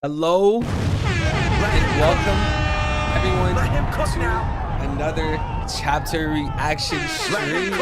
Hello and welcome everyone to another chapter reaction stream.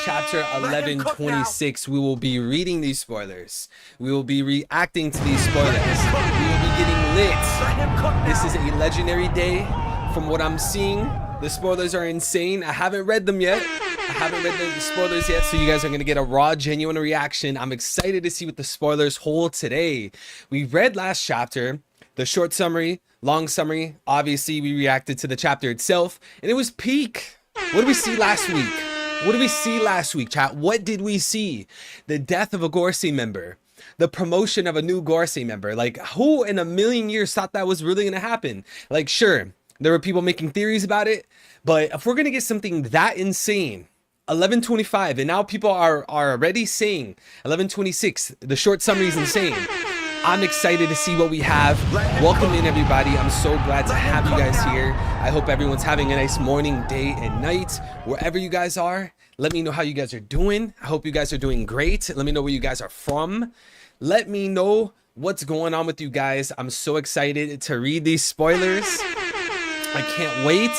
Chapter 1126. We will be reading these spoilers. We will be reacting to these spoilers. We will be getting lit. This is a legendary day. From what I'm seeing, the spoilers are insane. I haven't read them yet. I haven't read the spoilers yet, so you guys are going to get a raw, genuine reaction. I'm excited to see what the spoilers hold today. We read last chapter, the short summary, long summary. Obviously, we reacted to the chapter itself, and it was peak. What did we see last week? What did we see last week, chat? What did we see? The death of a Gorsey member. The promotion of a new Gorsey member. Like, who in a million years thought that was really going to happen? Like, sure, there were people making theories about it, but if we're going to get something that insane, 1125, and now people are already saying 1126, the short summary is insane. I'm excited to see what we have. Welcome in, everybody. I'm so glad to have you guys here. I hope everyone's having a nice morning, day, and night wherever you guys are. Let me know how you guys are doing. I hope you guys are doing great. Let me know where you guys are from. Let me know what's going on with you guys. I'm so excited to read these spoilers. I can't wait.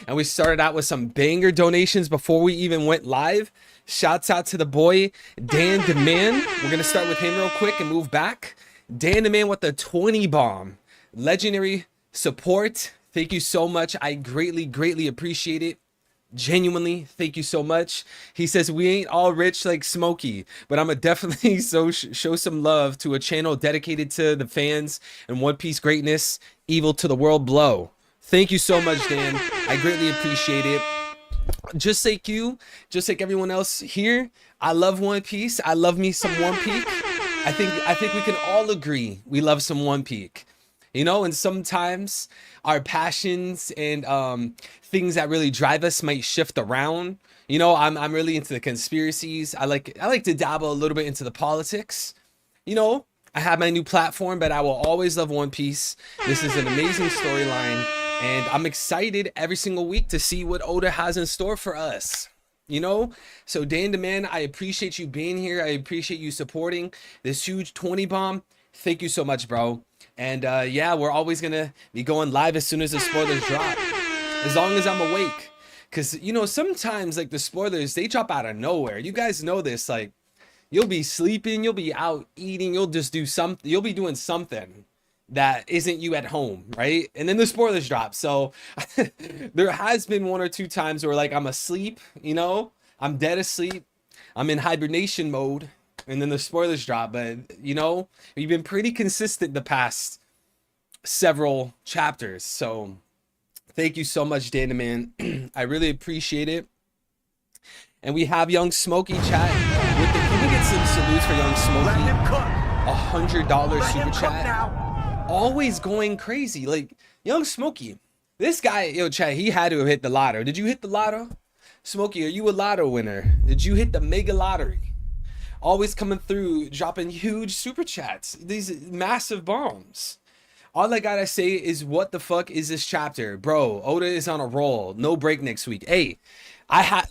And we started out with some banger donations before we even went live. Shouts out to the boy Dan Demand. We're gonna start with him real quick and move back. Dan Demand with the 20 bomb. Legendary support. Thank you so much. I greatly appreciate it. Genuinely, thank you so much. He says we ain't all rich like Smokey, but I'm gonna definitely show some love to a channel dedicated to the fans and One Piece greatness. Evil to the world blow. Thank you so much, Dan. I greatly appreciate it. Just like you, just like everyone else here, I love One Piece. I love me some One Piece. I think we can all agree we love some One Piece. You know, and sometimes our passions and things that really drive us might shift around. You know, I'm really into the conspiracies. I like to dabble a little bit into the politics. You know, I have my new platform, but I will always love One Piece. This is an amazing storyline. And I'm excited every single week to see what Oda has in store for us. You know, so Dan Demand, I appreciate you being here. I appreciate you supporting this huge 20 bomb. Thank you so much, bro. And yeah, we're always gonna be going live as soon as the spoilers drop, as long as I'm awake. Because, you know, sometimes like the spoilers, they drop out of nowhere. You guys know this. Like, you'll be sleeping, you'll be out eating, you'll just do something, you'll be doing something that isn't you at home, right? And then the spoilers drop. So there has been one or two times where like I'm asleep, you know, I'm dead asleep, I'm in hibernation mode, and then the spoilers drop. But you know, we've been pretty consistent the past several chapters. So thank you so much, Dana, man. I really appreciate it. And we have Young Smokey chat with the, can we get some salutes for Young Smokey? $100 super chat. Always going crazy. Like, Young Smokey, this guy, yo, chat, he had to have hit the lotto. Did you hit the lotto? Smokey, are you a lotto winner? Did you hit the mega lottery? Always coming through, dropping huge super chats, these massive bombs. All I gotta say is, what the fuck is this chapter? Bro, Oda is on a roll. No break next week. Hey,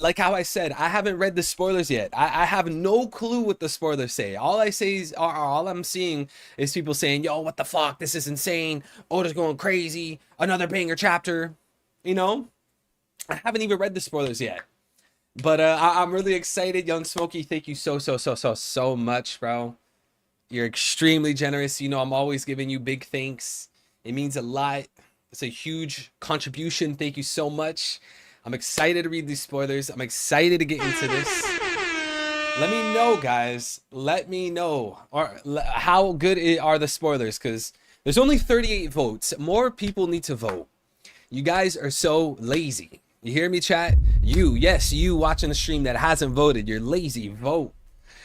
like how I said, I haven't read the spoilers yet. I have no clue what the spoilers say. All I say is, all I'm seeing is people saying, yo, what the fuck? This is insane. Oda's going crazy. Another banger chapter. You know? I haven't even read the spoilers yet. But I'm really excited. Young Smokey, thank you so much, bro. You're extremely generous. You know, I'm always giving you big thanks. It means a lot. It's a huge contribution. Thank you so much. I'm excited to read these spoilers. I'm excited to get into this. Let me know, guys. Let me know how good are the spoilers, because there's only 38 votes. More people need to vote. You guys are so lazy. You hear me, chat? Yes, you watching the stream that hasn't voted. You're lazy. Vote.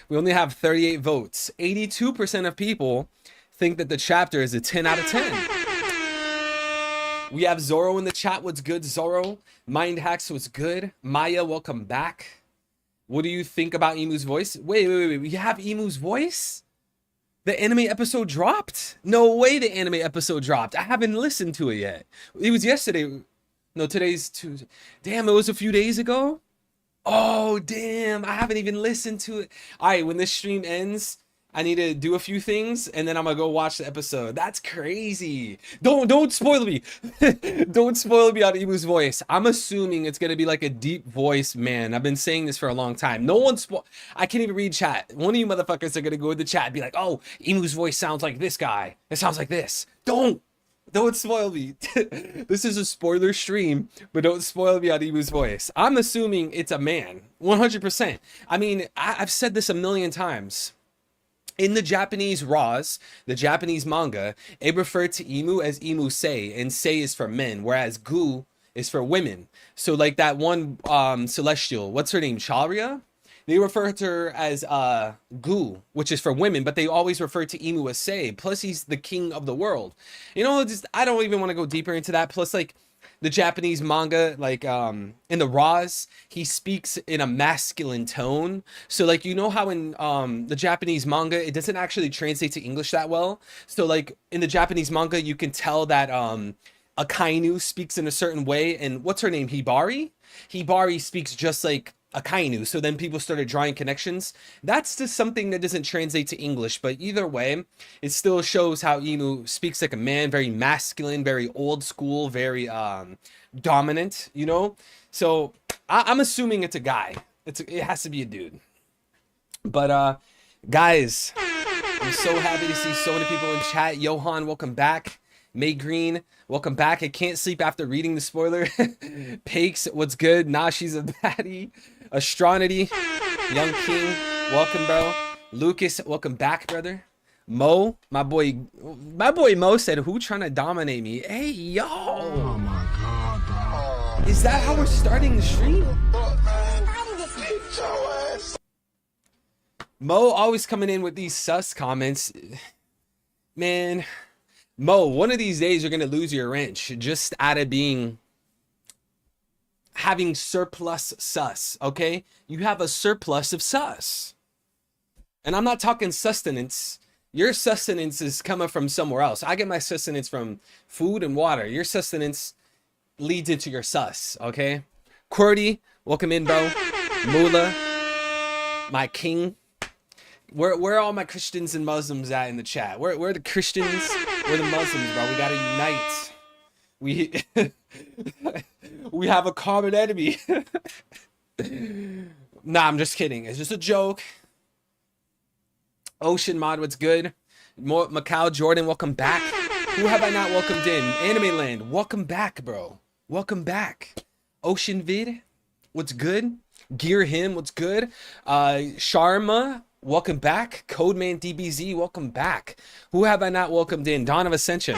We only have 38 votes. 82% of people think that the chapter is a 10 out of 10. We have Zoro in the chat. What's good, Zoro? Mind Hacks, what's good? Maya, welcome back. What do you think about Emu's voice? Wait. We have Emu's voice? The anime episode dropped? No way the anime episode dropped. I haven't listened to it yet. It was yesterday. No, today's Tuesday. Damn, it was a few days ago? Oh, damn. I haven't even listened to it. All right, when this stream ends, I need to do a few things and then I'm gonna go watch the episode. That's crazy. Don't spoil me. Don't spoil me on Emu's voice. I'm assuming it's gonna be like a deep voice man. I've been saying this for a long time. No one I can't even read chat. One of you motherfuckers are gonna go in the chat and be like, oh, Emu's voice sounds like this guy. It sounds like this. Don't spoil me. This is a spoiler stream, but don't spoil me on Emu's voice. I'm assuming it's a man, 100%. I mean, I've said this a million times. In the Japanese Raws, the Japanese manga, it referred to Emu as Emu Sei, and Sei is for men, whereas Gu is for women. So like that one celestial, what's her name, Charia? They refer to her as Gu, which is for women, but they always refer to Emu as Sei. Plus, he's the king of the world. You know, just I don't even want to go deeper into that. Plus, like the Japanese manga, like in the Raws, he speaks in a masculine tone. So like, you know how in the Japanese manga, it doesn't actually translate to English that well. So like in the Japanese manga, you can tell that Akainu speaks in a certain way. And what's her name? Hibari speaks just like Akainu. So then people started drawing connections. That's just something that doesn't translate to English, but either way, it still shows how Emu speaks like a man, very masculine, very old school, very dominant, you know? So I'm assuming it's a guy. It has to be a dude. But guys, I'm so happy to see so many people in chat. Johan, welcome back. May Green, welcome back. I can't sleep after reading the spoiler. Pakes, what's good? Nah, she's a baddie. Astronity, Young King, welcome, bro. Lucas, welcome back, brother. Mo, my boy Mo said, who trying to dominate me? Hey, yo. Oh my God, bro. Is that how we're starting the stream? Mo always coming in with these sus comments. Man, Mo, one of these days you're gonna lose your wrench just out of having surplus sus, okay? You have a surplus of sus. And I'm not talking sustenance. Your sustenance is coming from somewhere else. I get my sustenance from food and water. Your sustenance leads into your sus, okay? QWERTY, welcome in, bro. Mula, my king. Where are all my Christians and Muslims at in the chat? Where are the Christians? We're the Muslims, bro. We gotta unite. We have a common enemy. Nah, I'm just kidding. It's just a joke. Ocean Mod, what's good? Macau Jordan, welcome back. Who have I not welcomed in? Anime Land, welcome back, bro. Welcome back. Ocean Vid, what's good? Gear Him, what's good? Sharma, welcome back. Codeman DBZ, welcome back. Who have I not welcomed in? Dawn of Ascension.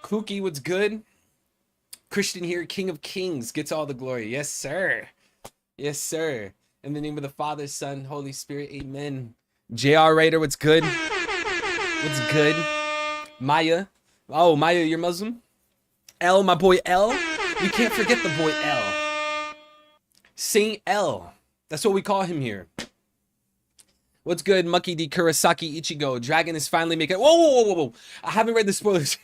Kooky, what's good? Christian here, King of Kings, gets all the glory. Yes, sir. Yes, sir. In the name of the Father, Son, Holy Spirit, amen. JR Raider, what's good? What's good? Maya. Oh, Maya, you're Muslim? L, my boy L. We can't forget the boy L. Saint L. That's what we call him here. What's good, Mucky D Kurosaki Ichigo? Dragon is finally making. Whoa! I haven't read the spoilers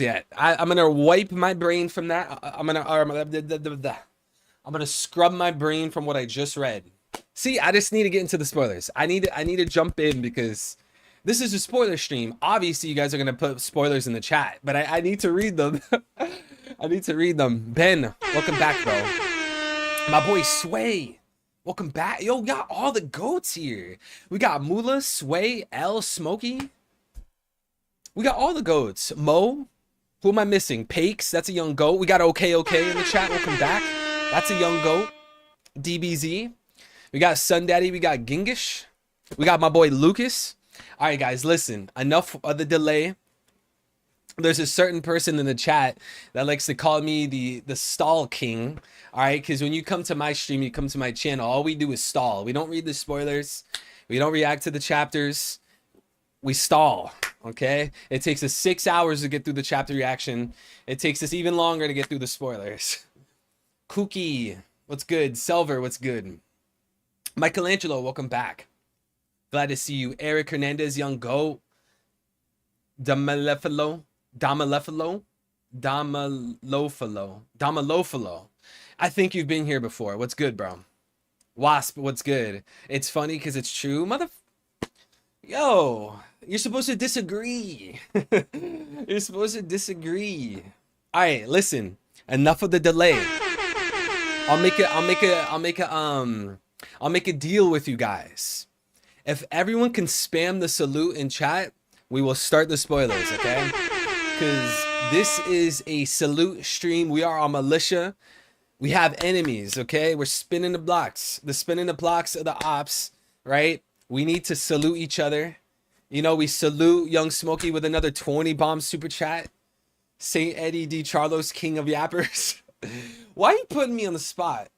yet. I'm gonna wipe my brain from that. I'm gonna scrub my brain from what I just read. See, I just need to get into the spoilers. I need to jump in because this is a spoiler stream. Obviously, you guys are gonna put spoilers in the chat, but I need to read them. I need to read them. Ben, welcome back, bro. My boy Sway. Welcome back. Yo, we got all the goats here. We got Mula, Sway, L, Smokey. We got all the goats. Mo. Who am I missing? Pakes. That's a young goat. We got OK in the chat. Welcome back. That's a young goat. DBZ. We got Sun Daddy. We got Gingish. We got my boy Lucas. All right, guys, listen. Enough of the delay. There's a certain person in the chat that likes to call me the stall king. All right, because when you come to my stream, you come to my channel, all we do is stall. We don't read the spoilers. We don't react to the chapters. We stall, okay? It takes us 6 hours to get through the chapter reaction. It takes us even longer to get through the spoilers. Kooky, what's good? Selver, what's good? Michelangelo, welcome back. Glad to see you. Eric Hernandez, young goat. Damalefalo. I think you've been here before. What's good, bro? Wasp, what's good? It's funny because it's true. Yo, you're supposed to disagree. You're supposed to disagree. All right, listen. Enough of the delay. I'll make a deal with you guys. If everyone can spam the salute in chat, we will start the spoilers, okay? Because this is a salute stream. We are on militia. We have enemies, okay? We're spinning the blocks. The spinning the blocks of the ops, right? We need to salute each other. You know, we salute Young Smokey with another 20 bomb super chat. St. Eddie D. Charlos, King of Yappers. Why are you putting me on the spot?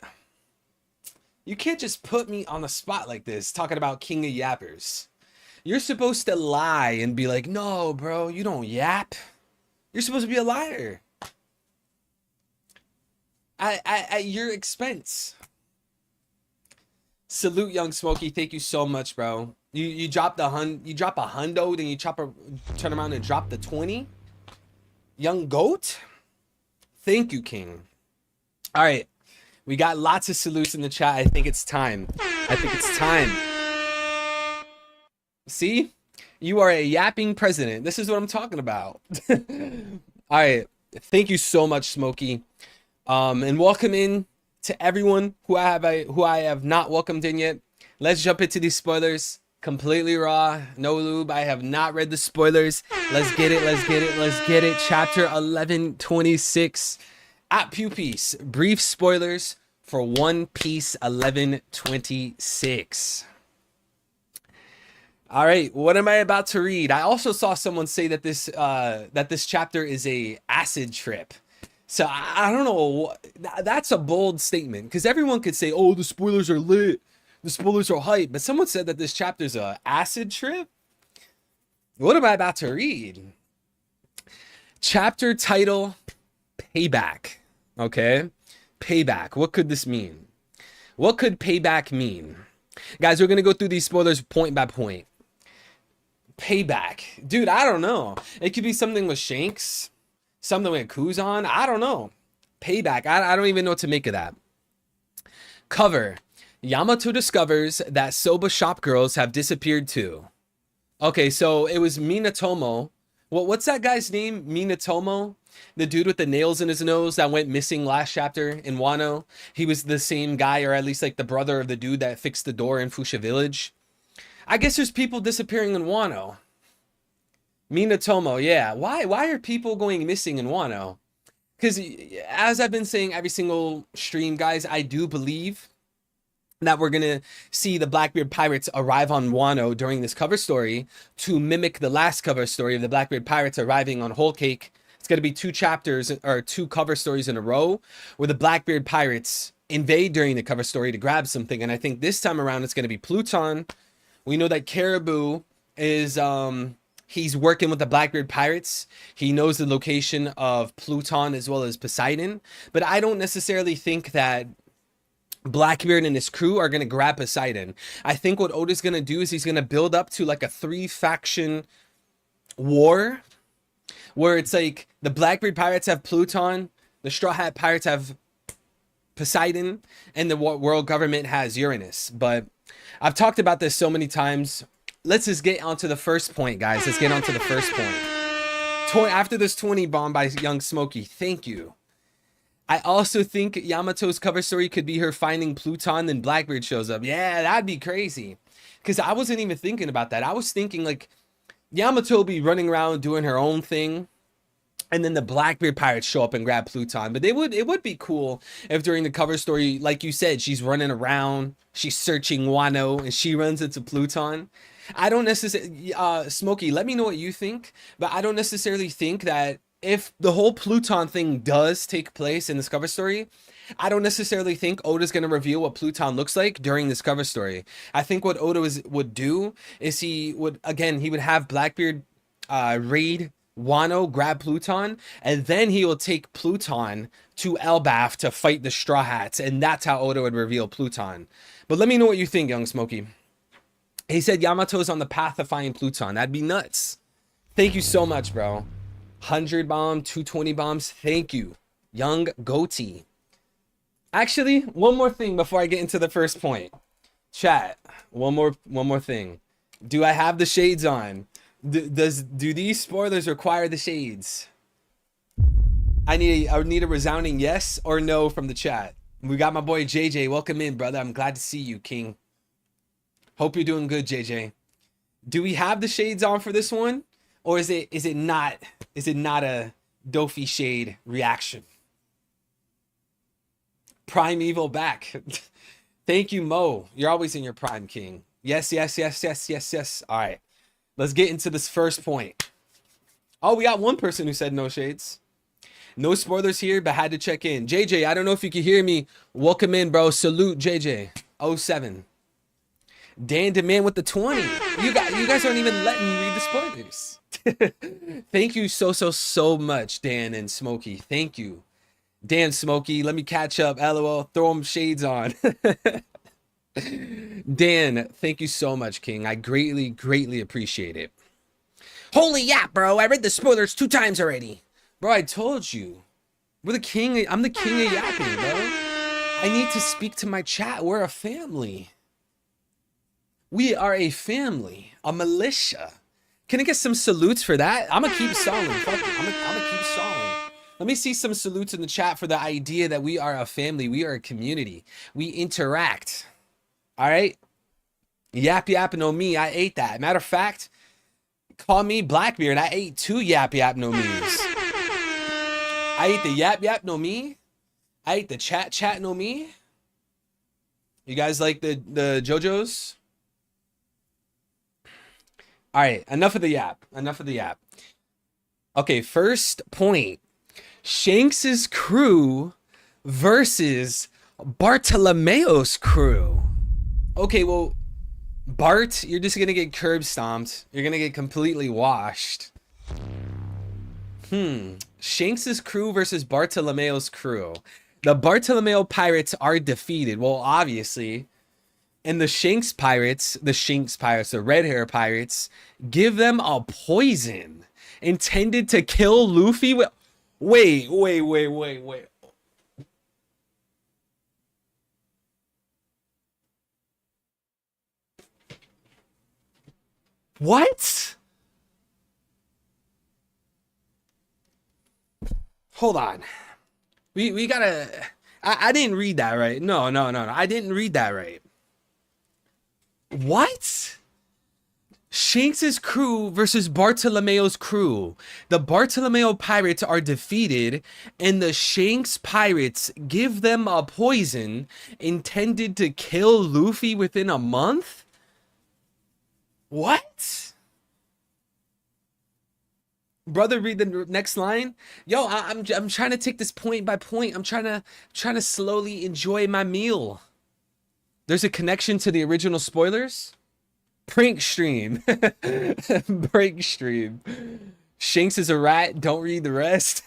You can't just put me on the spot like this, talking about King of Yappers. You're supposed to lie and be like, no, bro, you don't yap. You're supposed to be a liar. At your expense. Salute Young Smokey. Thank you so much, bro. You drop a hundo, then you turn around and drop the 20. Young Goat. Thank you, King. All right. We got lots of salutes in the chat. I think it's time. See? You are a yapping president. This is what I'm talking about. All right. Thank you so much, Smokey. And welcome in to everyone who I have not welcomed in yet. Let's jump into these spoilers. Completely raw, no lube. I have not read the spoilers. Let's get it. Chapter 1126 at Pew Piece. Brief spoilers for One Piece 1126. All right, what am I about to read? I also saw someone say that this chapter is a acid trip. So I don't know. That's a bold statement because everyone could say, "Oh, the spoilers are lit. The spoilers are hype." But someone said that this chapter's a acid trip. What am I about to read? Chapter title: Payback. Okay, payback. What could this mean? What could payback mean? Guys, we're gonna go through these spoilers point by point. Payback, dude. I don't know. It could be something with Shanks. Something with Kuzan. I don't know. Payback. I don't even know what to make of that. Cover. Yamato discovers that Soba shop girls have disappeared too. Okay, so it was Minatomo. What's that guy's name? Minatomo? The dude with the nails in his nose that went missing last chapter in Wano. He was the same guy, or at least like the brother of the dude that fixed the door in Fuchsia Village. I guess there's people disappearing in Wano. Minatomo, yeah. Why are people going missing in Wano? Because as I've been saying every single stream, guys, I do believe that we're going to see the Blackbeard Pirates arrive on Wano during this cover story to mimic the last cover story of the Blackbeard Pirates arriving on Whole Cake. It's going to be two chapters or two cover stories in a row where the Blackbeard Pirates invade during the cover story to grab something. And I think this time around it's going to be Pluton. We know that Caribou is... he's working with the Blackbeard Pirates. He knows the location of Pluton as well as Poseidon. But I don't necessarily think that Blackbeard and his crew are going to grab Poseidon. I think what Oda's going to do is he's going to build up to like a 3-faction war. Where it's like the Blackbeard Pirates have Pluton. The Straw Hat Pirates have Poseidon. And the world government has Uranus. But I've talked about this so many times. Let's just get onto the first point, guys. Let's get onto the first point. After this 20 bomb by Young Smokey, thank you. I also think Yamato's cover story could be her finding Pluton, then Blackbeard shows up. Yeah, that'd be crazy. Because I wasn't even thinking about that. I was thinking like Yamato will be running around doing her own thing. And then the Blackbeard Pirates show up and grab Pluton. But it would be cool if during the cover story, like you said, she's running around, she's searching Wano, and she runs into Pluton. I don't necessarily, Smokey, let me know what you think, but I don't necessarily think that if the whole Pluton thing does take place in this cover story, I don't necessarily think Oda's going to reveal what Pluton looks like during this cover story. I think what Oda would do is he would have Blackbeard raid Wano, grab Pluton, and then he will take Pluton to Elbaf to fight the Straw Hats, and that's how Oda would reveal Pluton. But let me know what you think, Young Smokey. He said Yamato's on the path to finding Pluton. That'd be nuts. Thank you so much, bro. 100 bomb, 220 bombs. Thank you. Young Goatee. Actually, one more thing before I get into the first point. Chat, one more thing. Do I have the shades on? Do these spoilers require the shades? I need a resounding yes or no from the chat. We got my boy JJ. Welcome in, brother. I'm glad to see you, King. Hope you're doing good, JJ. Do we have the shades on for this one, or is it not a Dofi shade reaction? Primeval back. Thank you, Mo. You're always in your prime, King. Yes, yes, yes, yes, yes, yes. All right, let's get into this first point. Oh, we got one person who said no shades. No spoilers here, but had to check in. JJ, I don't know if you can hear me. Welcome in, bro. Salute, JJ. 07. Dan Demand with the 20. You guys aren't even letting me read the spoilers. Thank you so much, Dan and Smokey. Thank you. Dan, Smokey, let me catch up. LOL, throw them shades on. Dan, thank you so much, King. I greatly appreciate it. Holy yeah, bro. I read the spoilers 2 times already. Bro, I told you. We're the king. I'm the king of yapping, bro. I need to speak to my chat. We're a family. We are a family. A militia. Can I get some salutes for that? I'm gonna keep stalling. Fuck it. I'm gonna keep stalling. Let me see some salutes in the chat for the idea that we are a family. We are a community. We interact. All right? Yap yap no me. I ate that. Matter of fact, call me Blackbeard. I ate 2 yap yap no me's. I ate the yap yap no me. I ate the chat no me. You guys like the JoJo's? All right, enough of the yap. Enough of the yap. Okay, first point. Shanks's crew versus Bartolomeo's crew. Okay, well, Bart, you're just gonna get curb stomped. You're gonna get completely washed. Shanks's crew versus Bartolomeo's crew. The Bartolomeo pirates are defeated. Well, obviously. And the Shanks pirates, the red hair pirates, give them a poison intended to kill Luffy with... Wait. What? Hold on. We gotta... I didn't read that right. No. I didn't read that right. What? Shanks's crew versus Bartolomeo's crew. The Bartolomeo pirates are defeated, and the Shanks pirates give them a poison intended to kill Luffy within a month? What? Brother, read the next line. Yo, I'm trying to take this point by point. I'm trying to slowly enjoy my meal. There's a connection to the original spoilers. Prank stream. Prank stream. Shanks is a rat. Don't read the rest.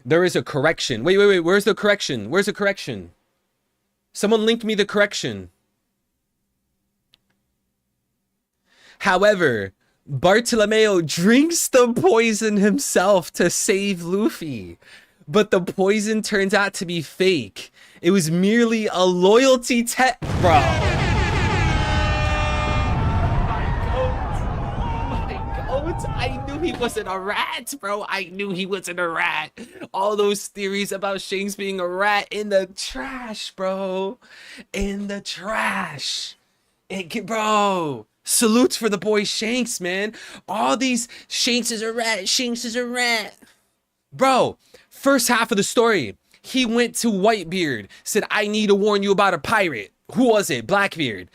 There is a correction. Wait. Where's the correction? Where's the correction? Someone link me the correction. However, Bartolomeo drinks the poison himself to save Luffy. But the poison turns out to be fake. It was merely a loyalty test, bro. My goat. I knew he wasn't a rat, bro. I knew he wasn't a rat. All those theories about Shanks being a rat in the trash, bro. In the trash. Bro. Salutes for the boy Shanks, man. All these Shanks is a rat. Shanks is a rat. Bro, first half of the story. He went to Whitebeard, said, I need to warn you about a pirate. Who was it? Blackbeard.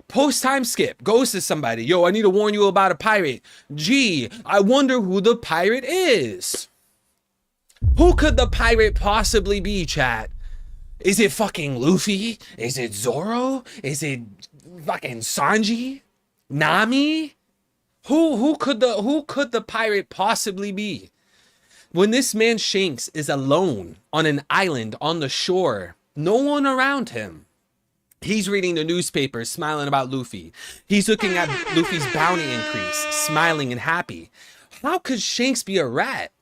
Post time skip, goes to somebody. Yo, I need to warn you about a pirate. Gee, I wonder who the pirate is. Who could the pirate possibly be, chat? Is it fucking Luffy? Is it Zoro? Is it fucking Sanji? Nami? Who could the pirate possibly be? When this man Shanks is alone on an island on the shore, no one around him. He's reading the newspaper, smiling about Luffy. He's looking at Luffy's bounty increase, smiling and happy. How could Shanks be a rat?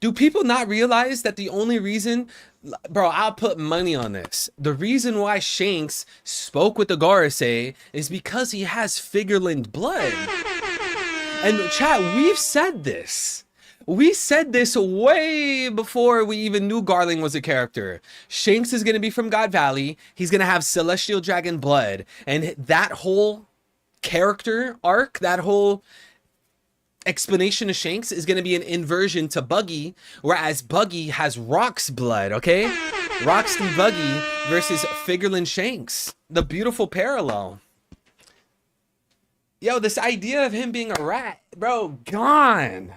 Do people not realize that the only reason Bro, I'll put money on this. The reason why Shanks spoke with the Garase is because he has Figurland blood. And chat, we've said this. We said this way before we even knew Garling was a character. Shanks is going to be from God Valley. He's going to have Celestial Dragon blood. And that whole character arc, that whole explanation of Shanks is going to be an inversion to Buggy, whereas Buggy has Rock's blood, okay? Rock's Buggy versus Figurland Shanks. The beautiful parallel. Yo, this idea of him being a rat, bro, gone.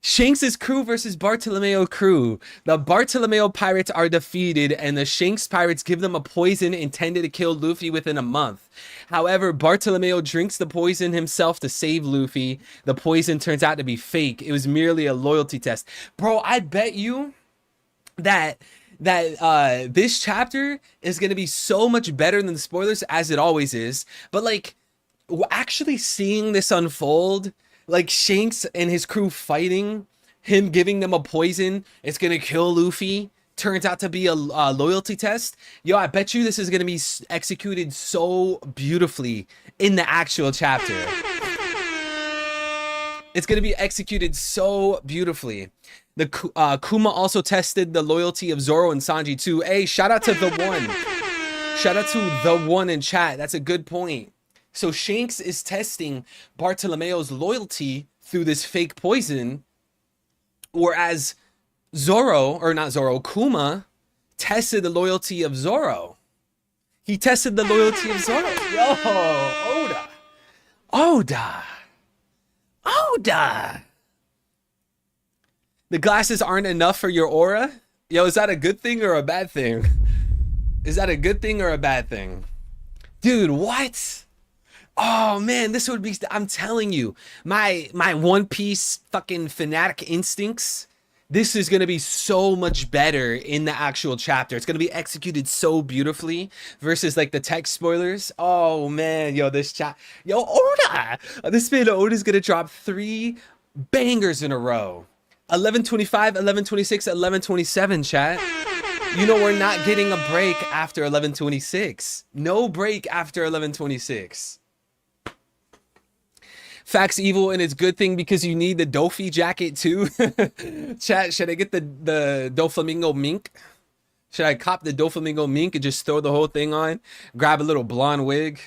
Shanks' crew versus Bartolomeo crew. The Bartolomeo pirates are defeated and the Shanks pirates give them a poison intended to kill Luffy within a month. However, Bartolomeo drinks the poison himself to save Luffy. The poison turns out to be fake. It was merely a loyalty test. Bro, I bet you that this chapter is going to be so much better than the spoilers, as it always is. But like, actually seeing this unfold, like Shanks and his crew fighting, him giving them a poison, it's gonna kill Luffy, turns out to be a loyalty test. Yo, I bet you this is gonna be executed so beautifully in the actual chapter. It's gonna be executed so beautifully. The Kuma also tested the loyalty of Zoro and Sanji too. Hey, shout out to the one. Shout out to the one in chat. That's a good point. So Shanks is testing Bartolomeo's loyalty through this fake poison, whereas Kuma tested the loyalty of Zoro. He tested the loyalty of Zoro. Yo, Oda. The glasses aren't enough for your aura? Yo, is that a good thing or a bad thing? Is that a good thing or a bad thing? Dude, what? Oh man, this would be, I'm telling you, my One Piece fucking fanatic instincts, this is going to be so much better in the actual chapter. It's going to be executed so beautifully versus like the text spoilers. Oh man, yo, yo, Oda, this man Oda's going to drop 3 bangers in a row. 11:25, 11:26, 11:27, chat. You know, we're not getting a break after 11:26. No break after 11:26. Facts evil, and it's good thing because you need the Dofi jacket too. Chat, should I get the Doflamingo mink? Should I cop the Doflamingo mink and just throw the whole thing on? Grab a little blonde wig?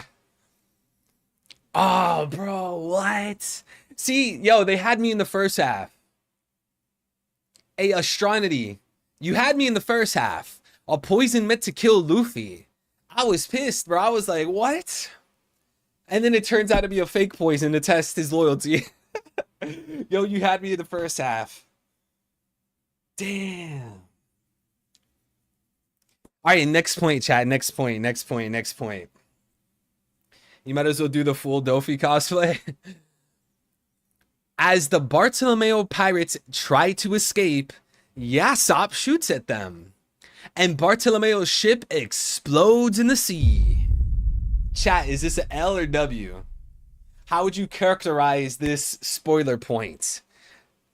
Oh, bro, what? See, yo, they had me in the first half. Hey, Astronity, you had me in the first half. A poison meant to kill Luffy. I was pissed, bro. I was like, what? And then it turns out to be a fake poison to test his loyalty. Yo, you had me in the first half. Damn. All right, next point, chat. Next point. You might as well do the full Dofi cosplay. As the Bartolomeo pirates try to escape, Yasopp shoots at them. And Bartolomeo's ship explodes in the sea. Chat, is this an L or W? How would you characterize this spoiler point?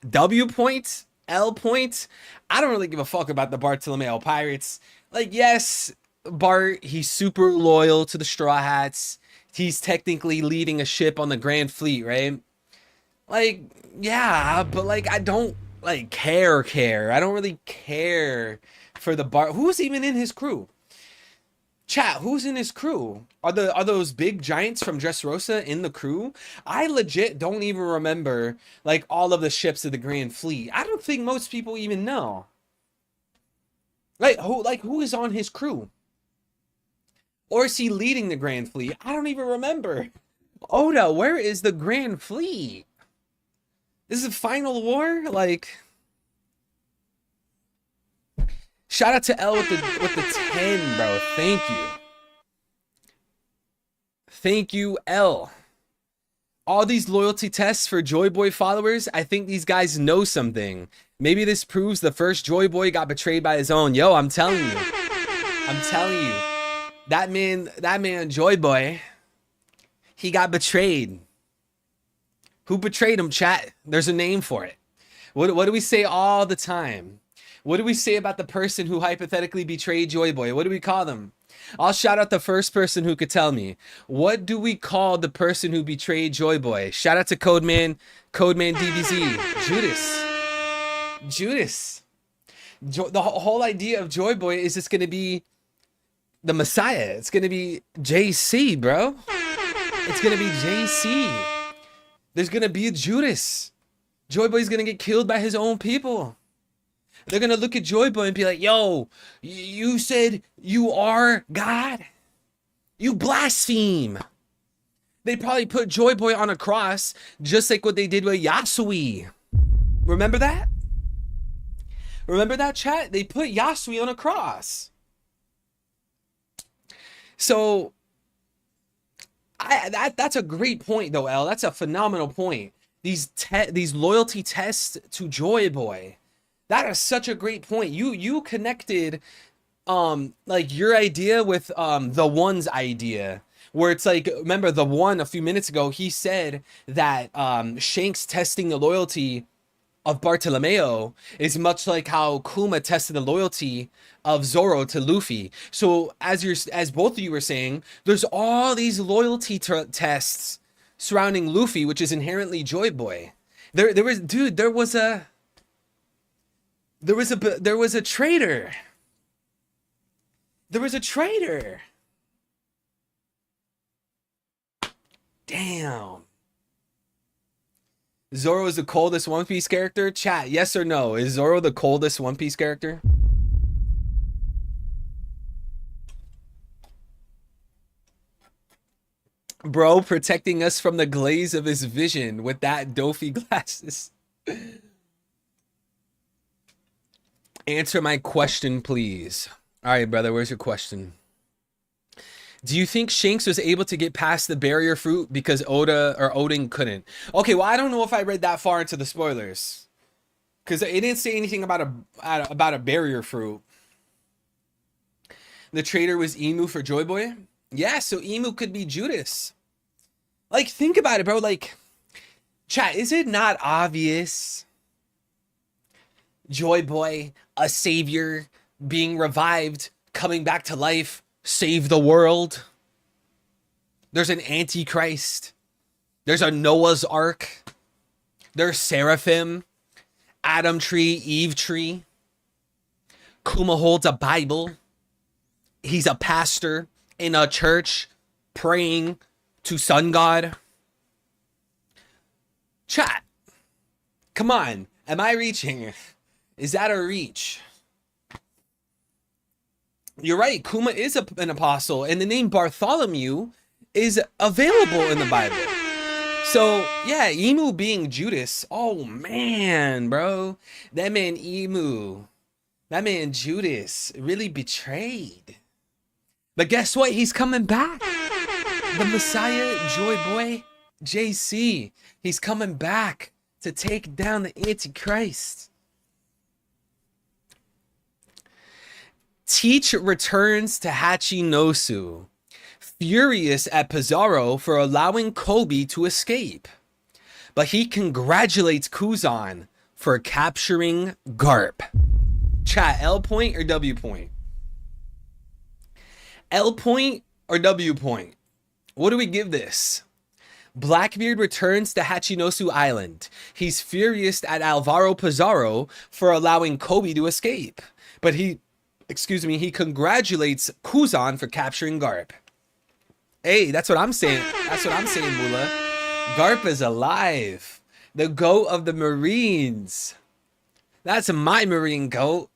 W point? L point? I don't really give a fuck about the Bartolomeo pirates. Like, yes, Bart, he's super loyal to the Straw Hats. He's technically leading a ship on the Grand Fleet, right? Like, yeah, but like, I don't like care. I don't really care for the Bart. Who's even in his crew? Chat, who's in his crew? Are those big giants from Dressrosa in the crew? I legit don't even remember like all of the ships of the Grand Fleet. I don't think most people even know. Who is on his crew? Or is he leading the Grand Fleet? I don't even remember. Oda, where is the Grand Fleet? This is Final War? Like, shout out to L with the 10, bro. Thank you, L. All these loyalty tests for Joy Boy followers, I think these guys know something. Maybe this proves the first Joy Boy got betrayed by his own. Yo, I'm telling you. That man, Joy Boy, he got betrayed. Who betrayed him, chat? There's a name for it. What do we say all the time? What do we say about the person who hypothetically betrayed Joy Boy? What do we call them? I'll shout out the first person who could tell me. What do we call the person who betrayed Joy Boy? Shout out to Codeman DBZ. Judas. The whole idea of Joy Boy is it's going to be the Messiah. It's going to be JC, bro. It's going to be JC. There's going to be a Judas. Joy Boy's going to get killed by his own people. They're going to look at Joy Boy and be like, yo, you said you are God? You blaspheme. They probably put Joy Boy on a cross, just like what they did with Yasui. Remember that? Remember that, chat? They put Yasui on a cross. So, that's a great point, though, El. That's a phenomenal point. These loyalty tests to Joy Boy. That is such a great point. You connected like your idea with the One's idea, where it's like, remember the One a few minutes ago, he said that Shanks testing the loyalty of Bartolomeo is much like how Kuma tested the loyalty of Zoro to Luffy. So as both of you were saying, there's all these loyalty tests surrounding Luffy, which is inherently Joy Boy. There was a traitor. There was a traitor. Damn. Zoro is the coldest One Piece character? Chat, yes or no? Is Zoro the coldest One Piece character? Bro, protecting us from the glaze of his vision with that doofy glasses. Answer my question, please. All right, brother, where's your question? Do you think Shanks was able to get past the barrier fruit because Oda or Odin couldn't? Okay, well, I don't know if I read that far into the spoilers, because it didn't say anything about a barrier fruit. The traitor was Emu for Joy Boy? Yeah, so Emu could be Judas. Like, think about it, bro. Like, chat, is it not obvious? Joy Boy, a savior, being revived, coming back to life, save the world. There's an Antichrist. There's a Noah's Ark. There's Seraphim, Adam tree, Eve tree. Kuma holds a Bible. He's a pastor in a church praying to Sun God. Chat, come on. Am I reaching? Is that a reach? You're right. Kuma is an apostle, and the name Bartholomew is available in the Bible. So, yeah, Emu being Judas. Oh, man, bro. That man Emu, that man Judas really betrayed. But guess what? He's coming back. The Messiah, Joy Boy, JC. He's coming back to take down the Antichrist. Teach returns to Hachinosu, furious at Pizarro for allowing Kobe to escape. But he congratulates Kuzan for capturing Garp. Chat, L point or W point? L point or W point? What do we give this? Blackbeard returns to Hachinosu Island. He's furious at Alvaro Pizarro for allowing Kobe to escape. But he congratulates Kuzan for capturing Garp. Hey, that's what I'm saying. That's what I'm saying, Mula. Garp is alive. The goat of the Marines. That's my Marine goat.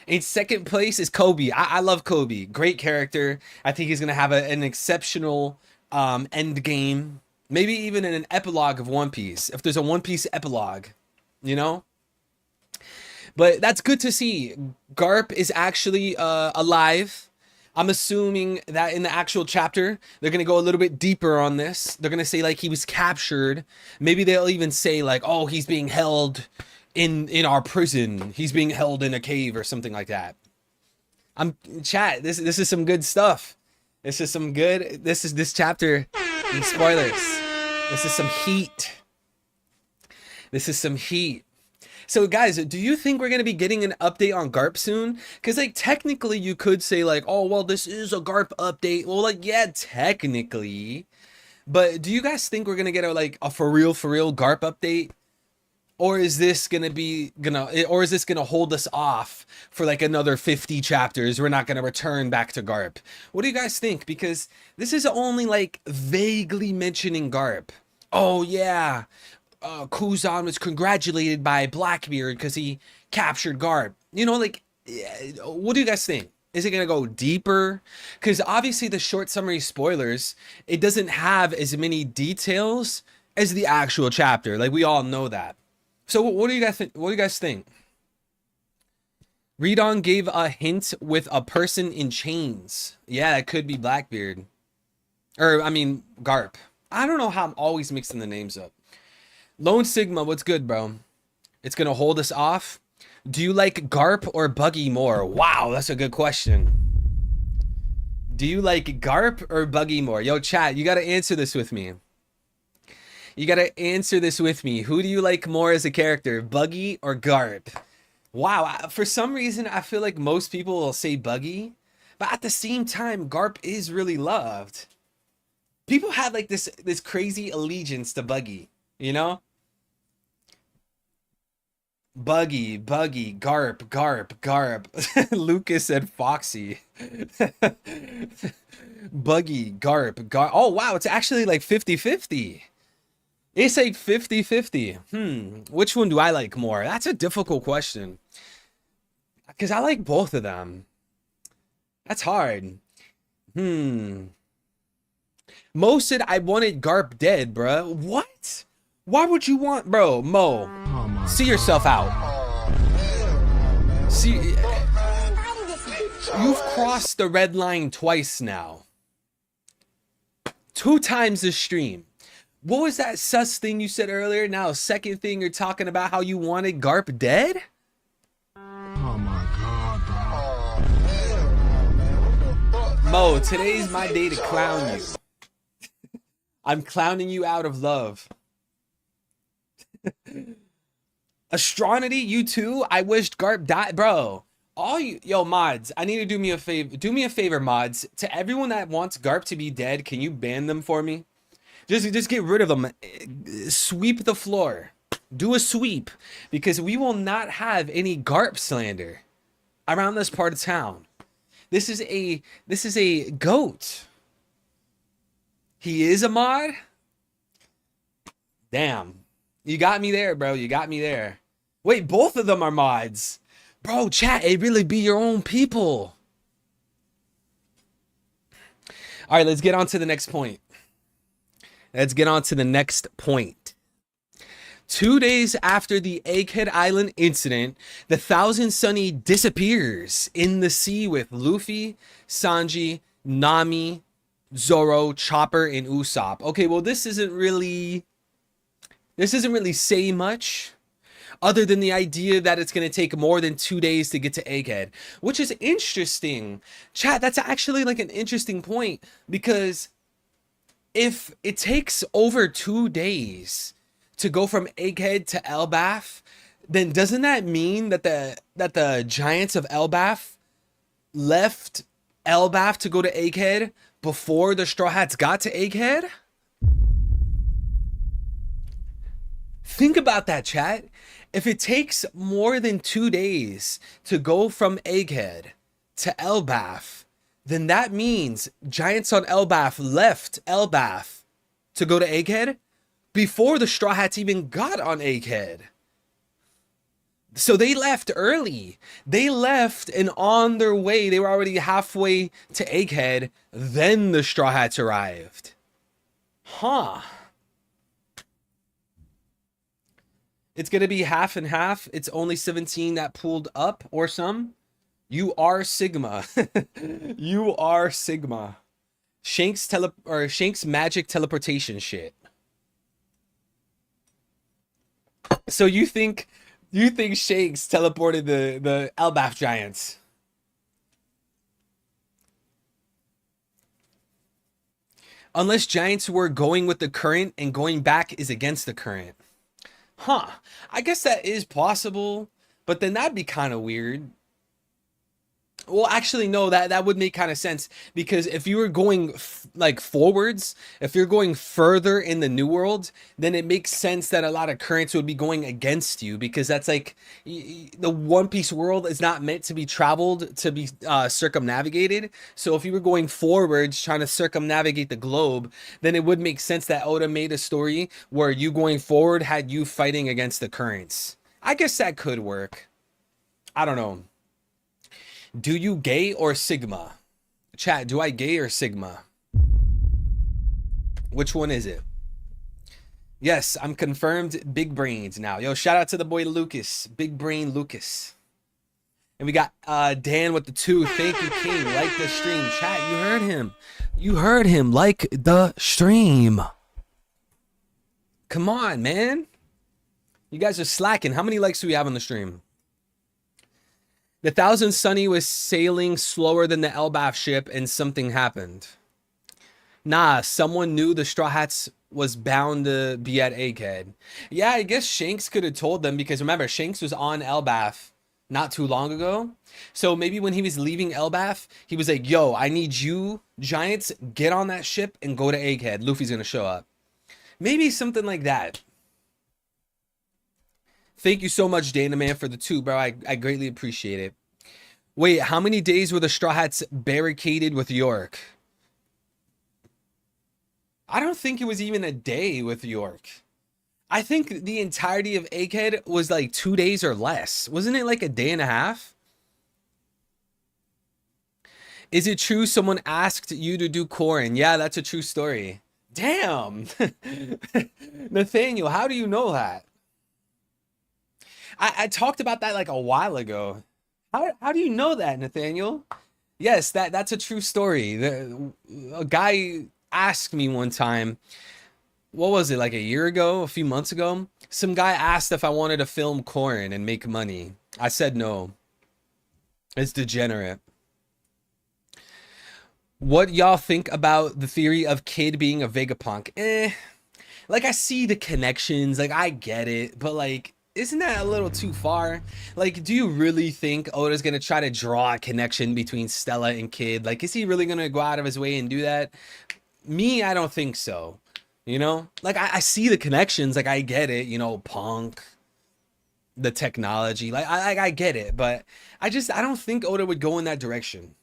In second place is Kobe. I love Kobe. Great character. I think he's going to have an exceptional end game. Maybe even in an epilogue of One Piece. If there's a One Piece epilogue, you know? But that's good to see. Garp is actually alive. I'm assuming that in the actual chapter, they're going to go a little bit deeper on this. They're going to say like he was captured. Maybe they'll even say like, oh, he's being held in our prison. He's being held in a cave or something like that. Chat, this is some good stuff. This is some good, this chapter, and spoilers. This is some heat. This is some heat. So guys, do you think we're gonna be getting an update on GARP soon? Because like technically you could say like, oh well, this is a GARP update. Well, like yeah, technically. But do you guys think we're gonna get a for real GARP update? Or is this gonna hold us off for like another 50 chapters? We're not gonna return back to GARP. What do you guys think? Because this is only like vaguely mentioning GARP. Oh yeah, Kuzan was congratulated by Blackbeard because he captured GARP. You know, like, what do you guys think? Is it gonna go deeper? Because obviously the short summary spoilers, it doesn't have as many details as the actual chapter. Like we all know that. So what do you guys think? What do you guys think? Redon gave a hint with a person in chains. Yeah, it could be Blackbeard. Or, I mean, GARP. I don't know how I'm always mixing the names up. Lone Sigma, what's good, bro? It's going to hold us off. Do you like GARP or Buggy more? Wow, that's a good question. Do you like GARP or Buggy more? Yo, chat, you got to answer this with me. You gotta answer this with me. Who do you like more as a character, Buggy or GARP? Wow, for some reason, I feel like most people will say Buggy, but at the same time, GARP is really loved. People have like this crazy allegiance to Buggy, you know? Buggy, GARP. Lucas said Foxy. Buggy, GARP. Oh, wow, it's actually like 50-50. It's like 50-50. Which one do I like more? That's a difficult question. Because I like both of them. That's hard. Mo said I wanted GARP dead, bruh. What? Why would you want, bro? Mo, see yourself out. See, you've crossed the red line twice now. 2 times this stream. What was that sus thing you said earlier? Now, second thing you're talking about how you wanted GARP dead? Oh my god, bro. Mo, today's my day to clown you. I'm clowning you out of love. Astronity, you too? I wished GARP died. Bro, all you, yo, mods, I need to do me a favor. Do me a favor, mods. To everyone that wants GARP to be dead, can you ban them for me? Just get rid of them. Sweep the floor. Do a sweep, because we will not have any GARP slander around this part of town. This is a goat. He is a mod. Damn, you got me there, bro. You got me there. Wait, both of them are mods, bro. Chat, it really be your own people. All right, let's get on to the next point. Let's get on to the next point. 2 days after the Egghead Island incident, the Thousand Sunny disappears in the sea with Luffy, Sanji, Nami, Zoro, Chopper, and Usopp. Okay, well, this isn't really saying much other than the idea that it's going to take more than 2 days to get to Egghead, which is interesting. Chat, that's actually like an interesting point, because if it takes over 2 days to go from Egghead to Elbaf, then doesn't that mean that the giants of Elbaf left Elbaf to go to Egghead before the Straw Hats got to Egghead? Think about that, chat. If it takes more than 2 days to go from Egghead to Elbaf, then that means giants on Elbaf left Elbaf to go to Egghead before the Straw Hats even got on Egghead. So they left early. They left, and on their way, they were already halfway to Egghead. Then the Straw Hats arrived. Huh. It's going to be half and half. It's only 17 that pulled up, or some. You are Sigma. You are Sigma. Shank's magic teleportation shit. So you think Shanks teleported the Elbaf giants? Unless giants were going with the current and going back is against the current. Huh. I guess that is possible, but then that'd be kind of weird. Well, actually, no, that would make kind of sense because if you were going like forwards, if you're going further in the new world, then it makes sense that a lot of currents would be going against you because that's like the One Piece world is not meant to be traveled to be circumnavigated. So if you were going forwards trying to circumnavigate the globe, then it would make sense that Oda made a story where you going forward had you fighting against the currents. I guess that could work. I don't know. Do you gay or Sigma? Chat, do I gay or Sigma? Which one is it? Yes, I'm confirmed big brains now. Yo, shout out to the boy Lucas. Big brain Lucas. And we got Dan with the 2. Thank you, King. Like the stream. Chat, you heard him. You heard him. Like the stream. Come on, man. You guys are slacking. How many likes do we have on the stream? The Thousand Sunny was sailing slower than the Elbaf ship and something happened. Nah, someone knew the Straw Hats was bound to be at Egghead. Yeah, I guess Shanks could have told them because remember, Shanks was on Elbaf not too long ago. So maybe when he was leaving Elbaf, he was like, yo, I need you, Giants, get on that ship and go to Egghead. Luffy's going to show up. Maybe something like that. Thank you so much, Dana Man, for the 2, bro. I greatly appreciate it. Wait, how many days were the Straw Hats barricaded with York? I don't think it was even a day with York. I think the entirety of Egghead was like 2 days or less. Wasn't it like a day and a half? Is it true someone asked you to do Corrin? Yeah, that's a true story. Damn. Nathaniel, how do you know that? I talked about that like a while ago. How do you know that, Nathaniel? Yes, that's a true story. A guy asked me one time, what was it, like a year ago, a few months ago? Some guy asked if I wanted to film Corrin and make money. I said no. It's degenerate. What y'all think about the theory of Kid being a Vegapunk? Like I see the connections, like I get it, but like, isn't that a little too far? Like, do you really think Oda's gonna try to draw a connection between Stella and Kid? Like, is he really gonna go out of his way and do that? Me, I don't think so. You know? Like, I see the connections, like I get it, you know, Punk, the technology, like I get it, but I don't think Oda would go in that direction.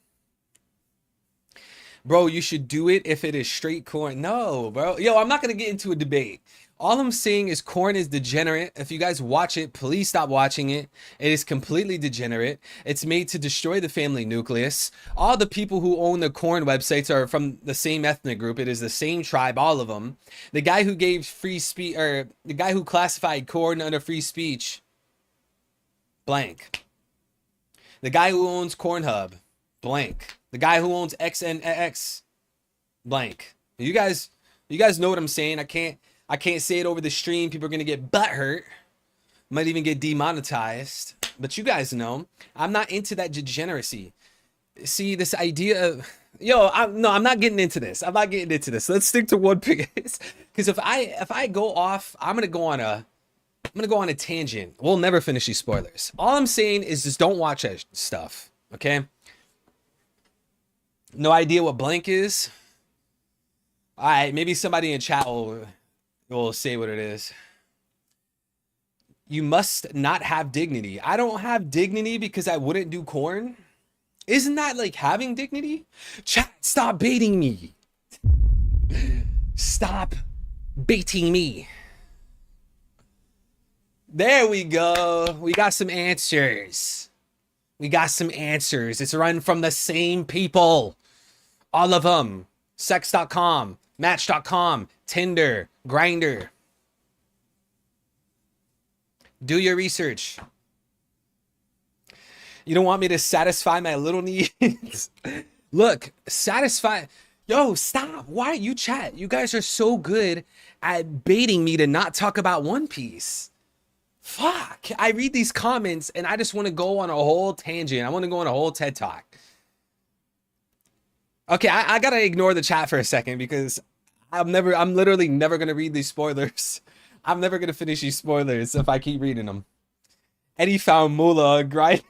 Bro, you should do it if it is straight corn. No, bro. Yo, I'm not gonna get into a debate. All I'm saying is corn is degenerate. If you guys watch it, please stop watching it. It is completely degenerate. It's made to destroy the family nucleus. All the people who own the corn websites are from the same ethnic group. It is the same tribe, all of them. The guy who gave free speech, or the guy who classified corn under free speech, blank. The guy who owns Cornhub, blank. The guy who owns XNX, blank. You guys know what I'm saying. I can't say it over the stream. People are gonna get butthurt. Might even get demonetized. But you guys know, I'm not into that degeneracy. See, this idea of, yo, I'm not getting into this. I'm not getting into this. Let's stick to One Piece. Because if I go off, I'm gonna go on a tangent. We'll never finish these spoilers. All I'm saying is just don't watch that stuff. Okay? No idea what blank is? All right, maybe somebody in chat will say what it is. You must not have dignity. I don't have dignity because I wouldn't do corn. Isn't that like having dignity? Chat, stop baiting me. Stop baiting me. There we go. We got some answers. We got some answers. It's run from the same people. All of them. Sex.com, Match.com, Tinder, Grindr. Do your research. You don't want me to satisfy my little needs? Look, satisfy. Yo, stop. Why you chat? You guys are so good at baiting me to not talk about One Piece. Fuck. I read these comments and I just want to go on a whole tangent. I want to go on a whole TED Talk. Okay, I gotta ignore the chat for a second because I'm literally never gonna read these spoilers. I'm never gonna finish these spoilers if I keep reading them. Eddie found Moolah on grind.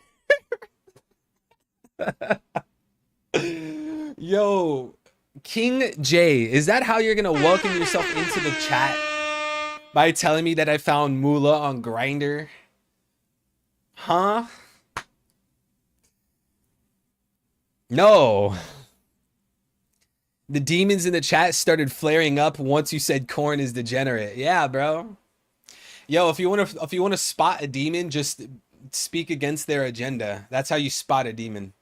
Yo, King J, is that how you're gonna welcome yourself into the chat? By telling me that I found Moolah on Grindr? Huh? No. The demons in the chat started flaring up once you said corn is degenerate. Yeah, bro. Yo, if you wanna spot a demon, just speak against their agenda. That's how you spot a demon.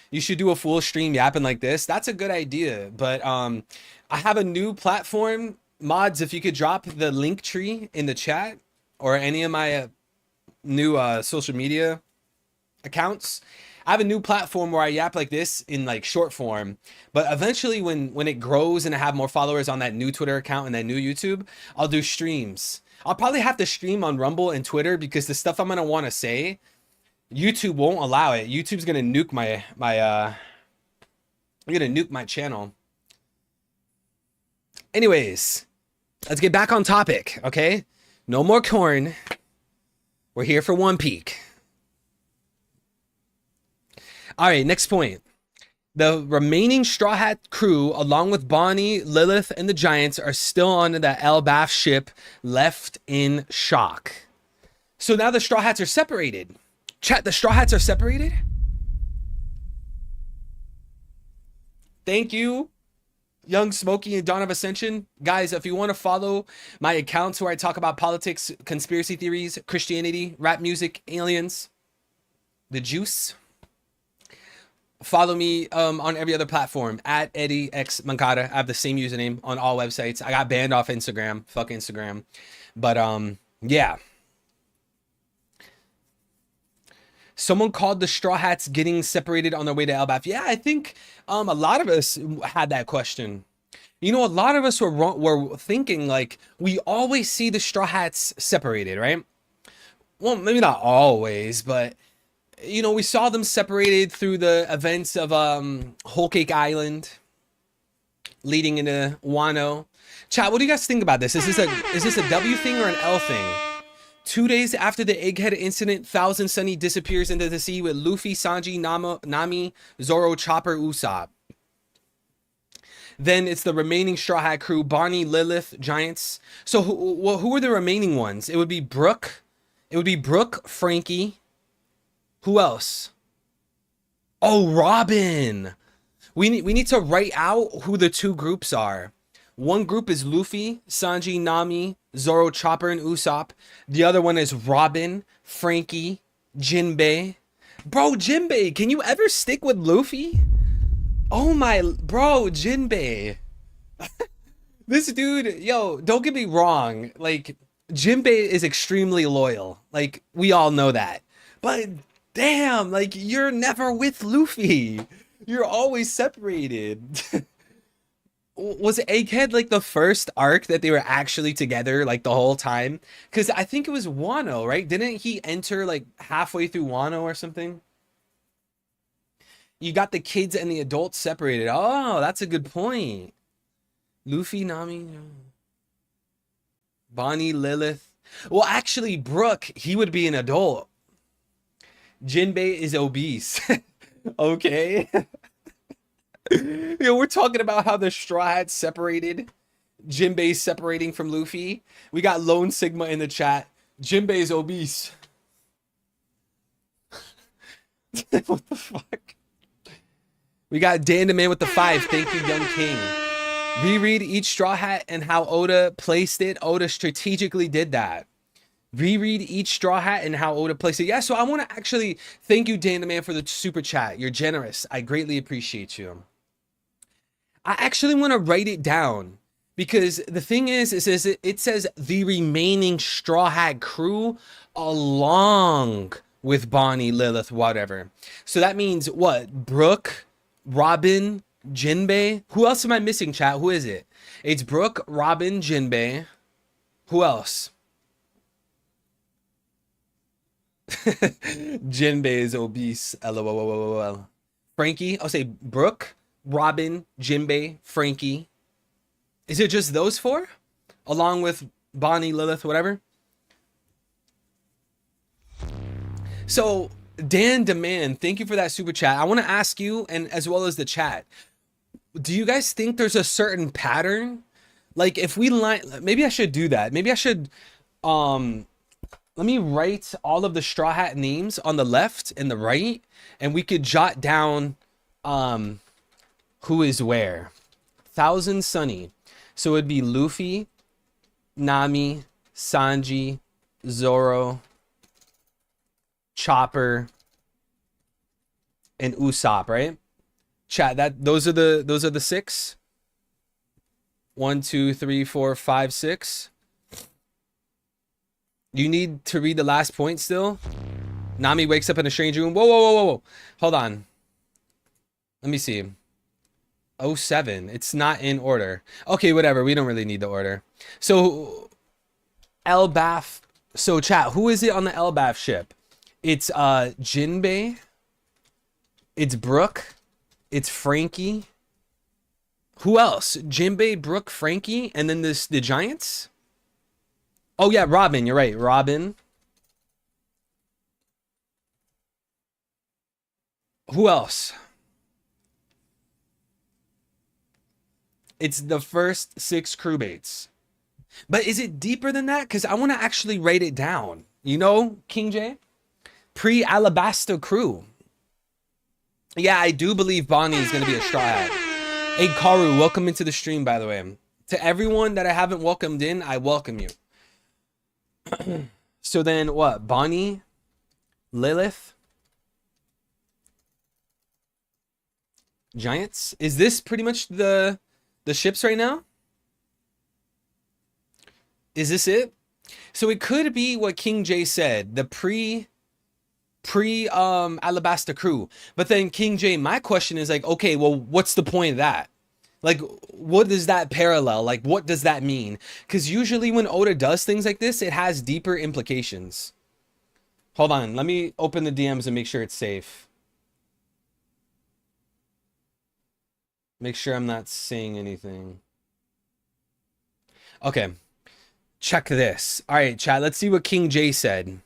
You should do a full stream yapping like this. That's a good idea. But I have a new platform. Mods, if you could drop the link tree in the chat or any of my new social media accounts. I have a new platform where I yap like this in like short form, but eventually when it grows and I have more followers on that new Twitter account and that new YouTube, I'll do streams. I'll probably have to stream on Rumble and Twitter because the stuff I'm going to want to say, YouTube won't allow it. YouTube's going to nuke my channel. Anyways, let's get back on topic, okay? No more corn. We're here for one peak. All right, next point. The remaining Straw Hat crew, along with Bonnie, Lilith, and the Giants, are still on the Elbaf ship, left in shock. So now the Straw Hats are separated. Chat, the Straw Hats are separated? Thank you, Young Smokey and Dawn of Ascension. Guys, if you want to follow my accounts where I talk about politics, conspiracy theories, Christianity, rap music, aliens, the juice, follow me on every other platform at Eddie X Mancada. I have the same username on all websites. I got banned off Instagram. Fuck Instagram. But yeah. Someone called the Straw Hats getting separated on their way to Elbaf. Yeah, I think a lot of us had that question. You know, a lot of us were thinking like we always see the Straw Hats separated, right? Well, maybe not always, but you know, we saw them separated through the events of Whole Cake Island leading into Wano. Chat, what do you guys think about this? Is this a W thing or an L thing? 2 days after the Egghead incident, Thousand Sunny disappears into the sea with Luffy, Sanji, Nami, Zoro, Chopper, Usopp. Then it's the remaining Straw Hat crew, Bonnie, Lilith, Giants. So who are the remaining ones? It would be Brooke. It would be Brooke, Frankie. Who else? Oh, Robin. We need to write out who the two groups are. One group is Luffy, Sanji, Nami, Zoro, Chopper, and Usopp. The other one is Robin, Frankie, Jinbei. Bro, Jinbei, can you ever stick with Luffy? Oh my, bro, Jinbei. This dude, yo, don't get me wrong. Like, Jinbei is extremely loyal. Like, we all know that. But damn, like, you're never with Luffy. You're always separated. Was Egghead like the first arc that they were actually together like the whole time? Because I think it was Wano, right? Didn't he enter like halfway through Wano or something? You got the kids and the adults separated. Oh, that's a good point. Luffy, Nami, Bonnie, Lilith. Well, actually, Brooke, he would be an adult. Jinbei is obese. Okay. You know, we're talking about how the Straw Hats separated. Jinbei's separating from Luffy. We got Lone Sigma in the chat. Jinbei's obese. What the fuck? We got Dan the Man with the 5. Thank you, Young King. Reread each Straw Hat and how Oda placed it. Oda strategically did that. Reread each Straw Hat and how Oda placed it. Yeah, so I want to actually thank you, Dan the Man, for the super chat. You're generous. I greatly appreciate you. I actually want to write it down because the thing is, it says the remaining Straw Hat crew along with Bonnie, Lilith, whatever. So that means what? Brooke, Robin, Jinbei. Who else am I missing, chat? Who is it? It's Brooke, Robin, Jinbei. Who else? Jinbei is obese. LOL. Frankie. I'll say Brooke, Robin, Jinbei, Frankie. Is it just those four? Along with Bonnie, Lilith, whatever. So Dan Demand, thank you for that super chat. I want to ask you, and as well as the chat, do you guys think there's a certain pattern? Like if we line, maybe I should do that. Maybe I should, let me write all of the Straw Hat names on the left and the right, and we could jot down, who is where. Thousand Sunny. So it'd be Luffy, Nami, Sanji, Zoro, Chopper, and Usopp, right? Chat, those are the 6. 1, 2, 3, 4, 5, 6. You need to read the last point still. Nami wakes up in a strange room. Whoa, whoa, whoa, whoa, whoa. Hold on. Let me see. 07. It's not in order. Okay, whatever. We don't really need the order. So, Elbaf. So, chat, who is it on the Elbaf ship? It's Jinbei. It's Brooke. It's Frankie. Who else? Jinbei, Brooke, Frankie, and then the Giants? Oh, yeah, Robin. You're right. Robin. Who else? It's the first 6 crewmates. But is it deeper than that? Because I want to actually write it down. You know, King J? Pre-Alabasta crew. Yeah, I do believe Bonnie is going to be a Straw Hat. Hey, Karu, welcome into the stream, by the way. To everyone that I haven't welcomed in, I welcome you. So then what? Bonnie, Lilith, Giants. Is this pretty much the ships right now? Is this it? So it could be what King J said, the pre Alabasta crew. But then King J, my question is like, okay, well, what's the point of that? Like, what does that parallel? Like, what does that mean? Because usually when Oda does things like this, it has deeper implications. Hold on. Let me open the DMs and make sure it's safe. Make sure I'm not saying anything. Okay. Check this. All right, chat. Let's see what King J said.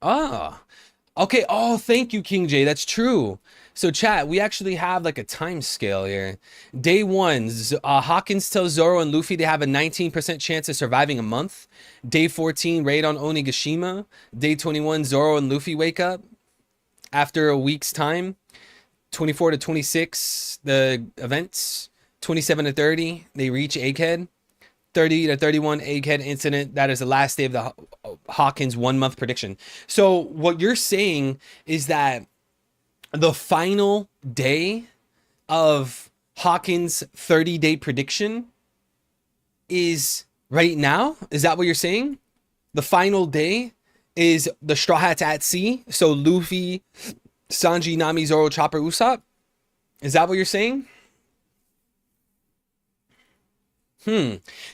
Ah. Okay. Oh, thank you, King J. That's true. So, chat, we actually have like a time scale here. Day 1, Hawkins tells Zoro and Luffy they have a 19% chance of surviving a month. Day 14, raid on Onigashima. Day 21, Zoro and Luffy wake up after a week's time. 24 to 26, the events. 27 to 30, they reach Egghead. 30 to 31, Egghead incident. That is the last day of the Hawkins 1 month prediction. So what you're saying is that the final day of Hawkins 30-day prediction is right now? Is that what you're saying? The final day is the Straw Hats at sea. So Luffy, Sanji, Nami, Zoro, Chopper, Usopp. Is that what you're saying?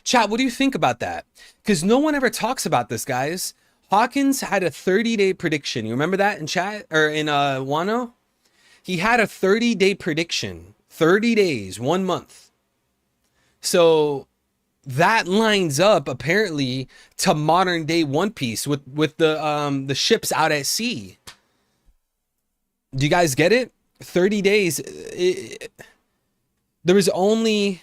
Chat, what do you think about that? Because no one ever talks about this, guys. Hawkins had a 30-day prediction. You remember that in chat or in Wano? He had a 30-day prediction. 30 days, 1 month. So that lines up apparently to modern day One Piece with the ships out at sea. Do you guys get it? 30 days. There was only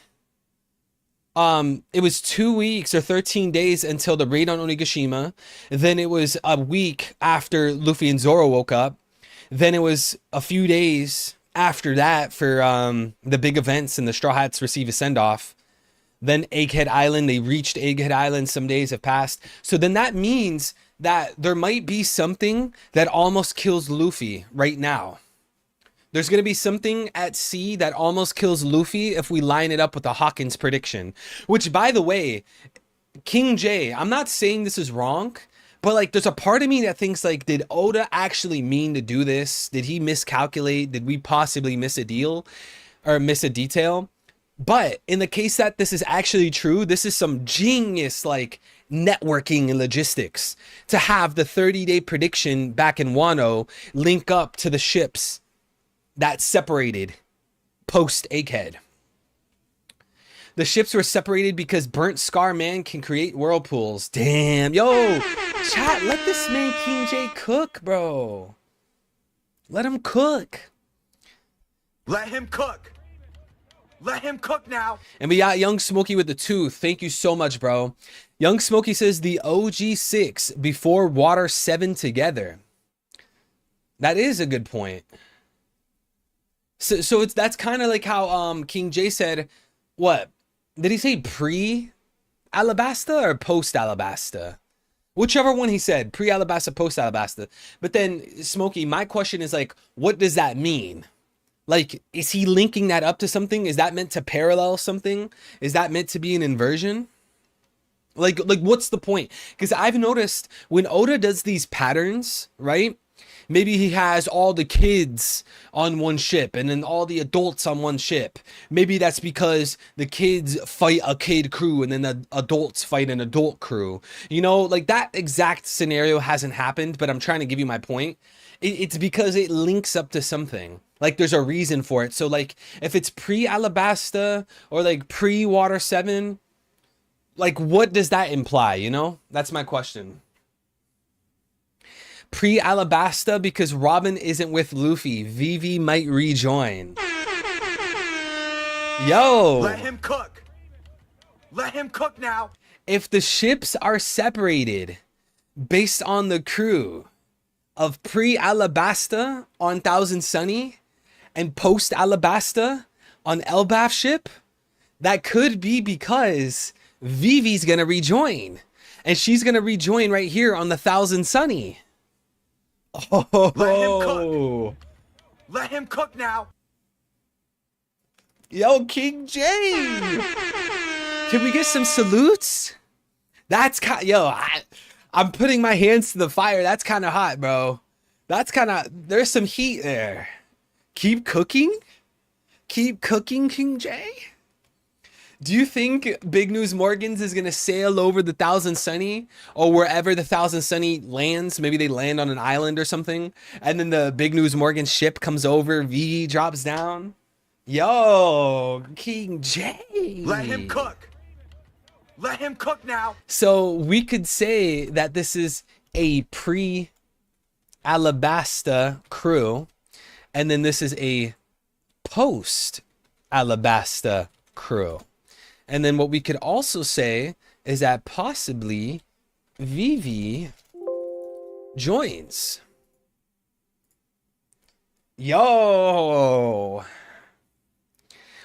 it was 2 weeks or 13 days until the raid on Onigashima. Then it was a week after Luffy and Zoro woke up. Then it was a few days after that for the big events and the Straw Hats receive a send-off. Then Egghead Island, they reached Egghead Island, some days have passed. So then that means that there might be something that almost kills Luffy right now. There's going to be something at sea that almost kills Luffy if we line it up with the Hawkins prediction. Which, by the way, King J, I'm not saying this is wrong, but like there's a part of me that thinks like, did Oda actually mean to do this? Did he miscalculate? Did we possibly miss a deal or miss a detail? But in the case that this is actually true, this is some genius like networking and logistics to have the 30-day prediction back in Wano link up to the ships that separated post Egghead. The ships were separated because burnt scar man can create whirlpools. Damn. Yo, chat, let this man King J cook, bro. Let him cook. Let him cook. Let him cook now. And we got Young Smokey with the 2. Thank you so much, bro. Young Smokey says the OG 6 before water 7 together. That is a good point. So that's kind of like how King J said, what? Did he say pre-Alabasta or post-Alabasta? Whichever one he said, pre-Alabasta, post-Alabasta. But then, Smokey, my question is like, what does that mean? Like, is he linking that up to something? Is that meant to parallel something? Is that meant to be an inversion? Like what's the point? Because I've noticed when Oda does these patterns, right? Maybe he has all the kids on one ship and then all the adults on one ship. Maybe that's because the kids fight a kid crew and then the adults fight an adult crew. You know, like that exact scenario hasn't happened, but I'm trying to give you my point. It's because it links up to something. Like there's a reason for it. So like if it's pre-Alabasta or like pre-Water 7, like what does that imply, you know? That's my question. Pre-Alabasta because Robin isn't with Luffy. Vivi might rejoin. Yo. Let him cook. Let him cook now. If the ships are separated based on the crew of pre-Alabasta on Thousand Sunny and post-Alabasta on Elbaf ship, that could be because Vivi's gonna rejoin. And she's gonna rejoin right here on the Thousand Sunny. Oh, let him cook. Let him cook now. Yo, King J. Can we get some salutes? That's kind of, yo, I'm putting my hands to the fire. That's kind of hot, bro. That's kind of, there's some heat there. Keep cooking? Keep cooking, King J? Do you think Big News Morgans is going to sail over the Thousand Sunny or wherever the Thousand Sunny lands? Maybe they land on an island or something. And then the Big News Morgan ship comes over. V drops down. Yo, King J. Let him cook. Let him cook now. So we could say that this is a pre-Alabasta crew. And then this is a post-Alabasta crew. And then what we could also say is that possibly Vivi joins. Yo.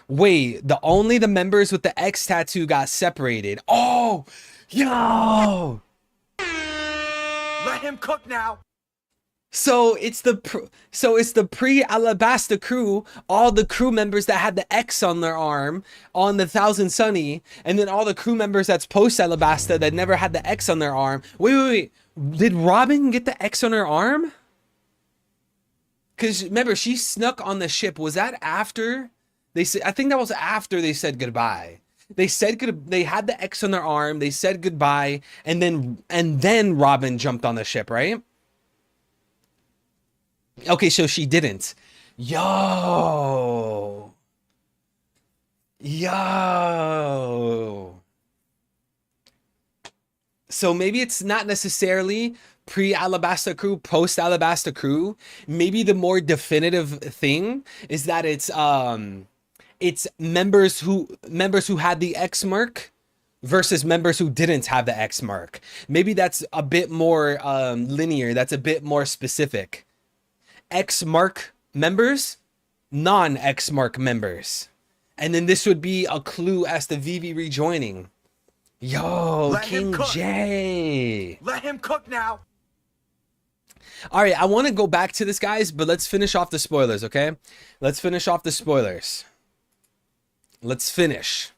Wait, only the members with the X tattoo got separated. Oh, yo. Let him cook now. So it's the pre-Alabasta crew, all the crew members that had the X on their arm on the Thousand Sunny, and then all the crew members that's post-Alabasta that never had the X on their arm. Wait. Did Robin get the X on her arm? Because remember, she snuck on the ship. Was that after they said? I think that was after they said goodbye. They said they had the X on their arm. They said goodbye, and then Robin jumped on the ship, right? Okay, so she didn't. Yo. So maybe it's not necessarily pre-Alabasta crew, post-Alabasta crew. Maybe the more definitive thing is that it's members who had the X mark versus members who didn't have the X mark. Maybe that's a bit more linear. That's a bit more specific. X mark members, non-X mark members. And then this would be a clue as to Vivi rejoining. Yo, King J. Let him cook now. All right, I want to go back to this, guys, but let's finish off the spoilers, okay? Let's finish off the spoilers. Let's finish.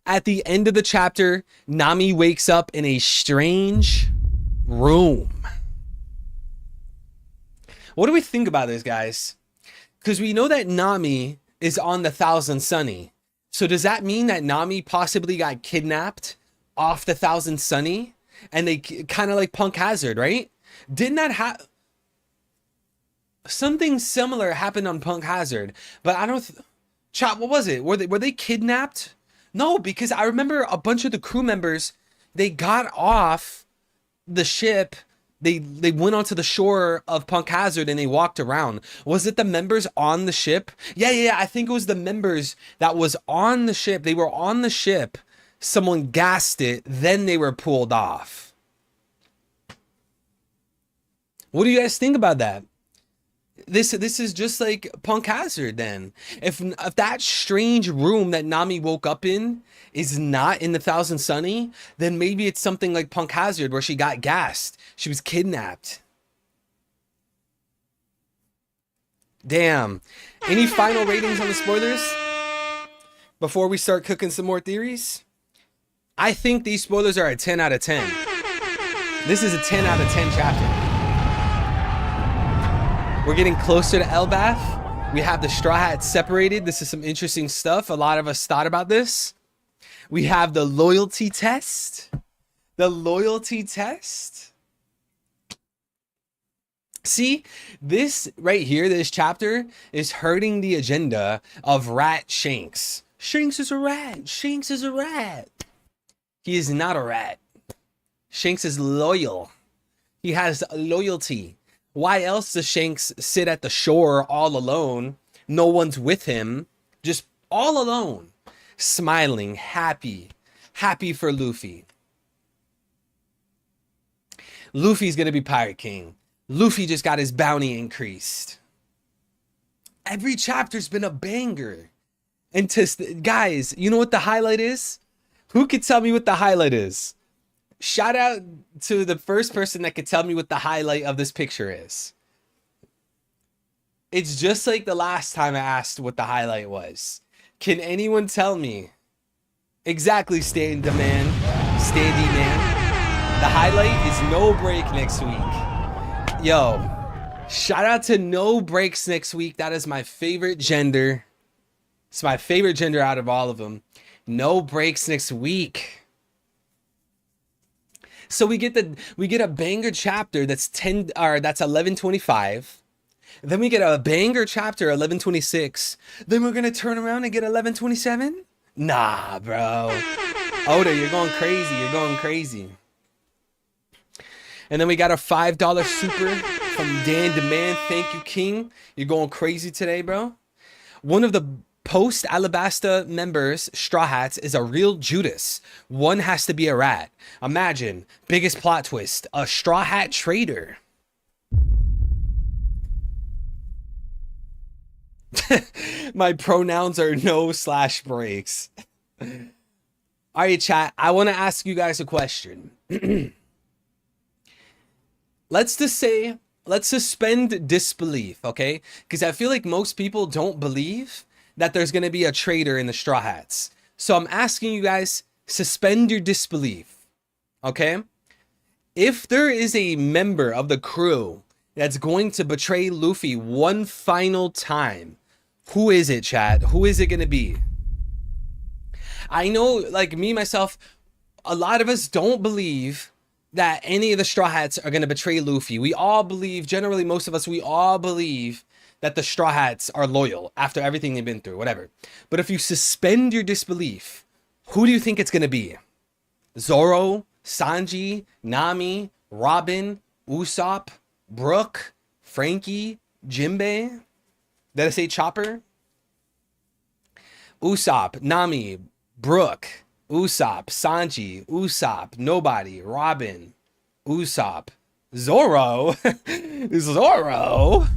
At the end of the chapter, Nami wakes up in a strange room. What do we think about this, guys? Because we know that Nami is on the Thousand Sunny. So does that mean that Nami possibly got kidnapped off the Thousand Sunny? And they kind of like Punk Hazard, right? Didn't that have... Something similar happened on Punk Hazard. But I don't... Chat, what was it? Were they kidnapped? No, because I remember a bunch of the crew members, they got off the ship. They went onto the shore of Punk Hazard and they walked around. Was it the members on the ship? Yeah. I think it was the members that was on the ship. They were on the ship. Someone gassed it. Then they were pulled off. What do you guys think about that? This is just like Punk Hazard then. If that strange room that Nami woke up in is not in the Thousand Sunny, then maybe it's something like Punk Hazard where she got gassed. She was kidnapped. Damn. Any final ratings on the spoilers before we start cooking some more theories? I think these spoilers are a 10 out of 10. This is a 10 out of 10 chapter. We're getting closer to Elbath. We have the Straw Hats separated. This is some interesting stuff. A lot of us thought about this. We have the loyalty test. The loyalty test. See, this right here, this chapter is hurting the agenda of Rat Shanks. Shanks is a rat. Shanks is a rat. He is not a rat. Shanks is loyal. He has loyalty. Why else does Shanks sit at the shore all alone? No one's with him, just all alone, smiling, happy for Luffy. Luffy's gonna be Pirate King. Luffy just got his bounty increased. Every chapter's been a banger. And guys, you know what the highlight is? Who could tell me what the highlight is? Shout out to the first person that could tell me what the highlight of this picture is. It's just like the last time I asked what the highlight was. Can anyone tell me? Exactly, Standy Man. The highlight is no break next week. Yo, shout out to no breaks next week. That is my favorite gender. It's my favorite gender out of all of them. No breaks next week. So we get a banger chapter that's 1125. Then we get a banger chapter 1126. Then we're gonna turn around and get 1127. Nah, bro. Oda, you're going crazy. You're going crazy. And then we got a $5 super from Dan Demand. Thank you, King. You're going crazy today, bro. One of the post Alabasta members, Straw Hats, is a real Judas. One has to be a rat. Imagine, biggest plot twist, a Straw Hat traitor. My pronouns are no/breaks. All right, chat, I want to ask you guys a question. Let's suspend disbelief, okay? Because I feel like most people don't believe that there's going to be a traitor in the Straw Hats. So I'm asking you guys, suspend your disbelief, okay? If there is a member of the crew that's going to betray Luffy one final time, who is it, chat? Who is it going to be? I know, like me, myself, a lot of us don't believe that any of the Straw Hats are going to betray Luffy. We all believe, generally most of us, we all believe that the Straw Hats are loyal after everything they've been through, whatever. But if you suspend your disbelief, who do you think it's going to be? Zoro, Sanji, Nami, Robin, Usopp, Brook, Frankie, Jinbei? Did I say Chopper? Usopp, Nami, Brook, Usopp, Sanji, Usopp, nobody, Robin, Usopp, Zoro, Zoro.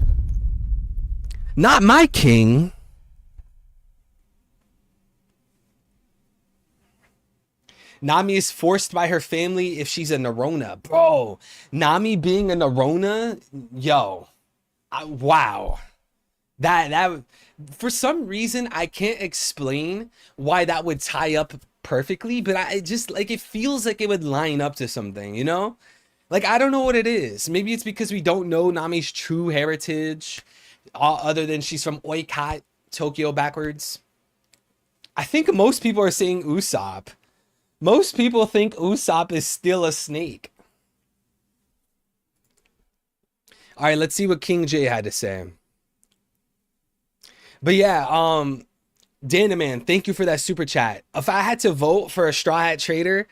Not my king. Nami is forced by her family if she's a Nerona. Bro, Nami being a Nerona, yo, wow. That for some reason, I can't explain why that would tie up perfectly, but I just, like, it feels like it would line up to something, you know? Like, I don't know what it is. Maybe it's because we don't know Nami's true heritage, other than she's from Oikat, Tokyo backwards. I think most people are saying Usopp. Most people think Usopp is still a snake. All right, let's see what King J had to say. But yeah, Danaman, thank you for that super chat. If I had to vote for a Straw Hat Trader,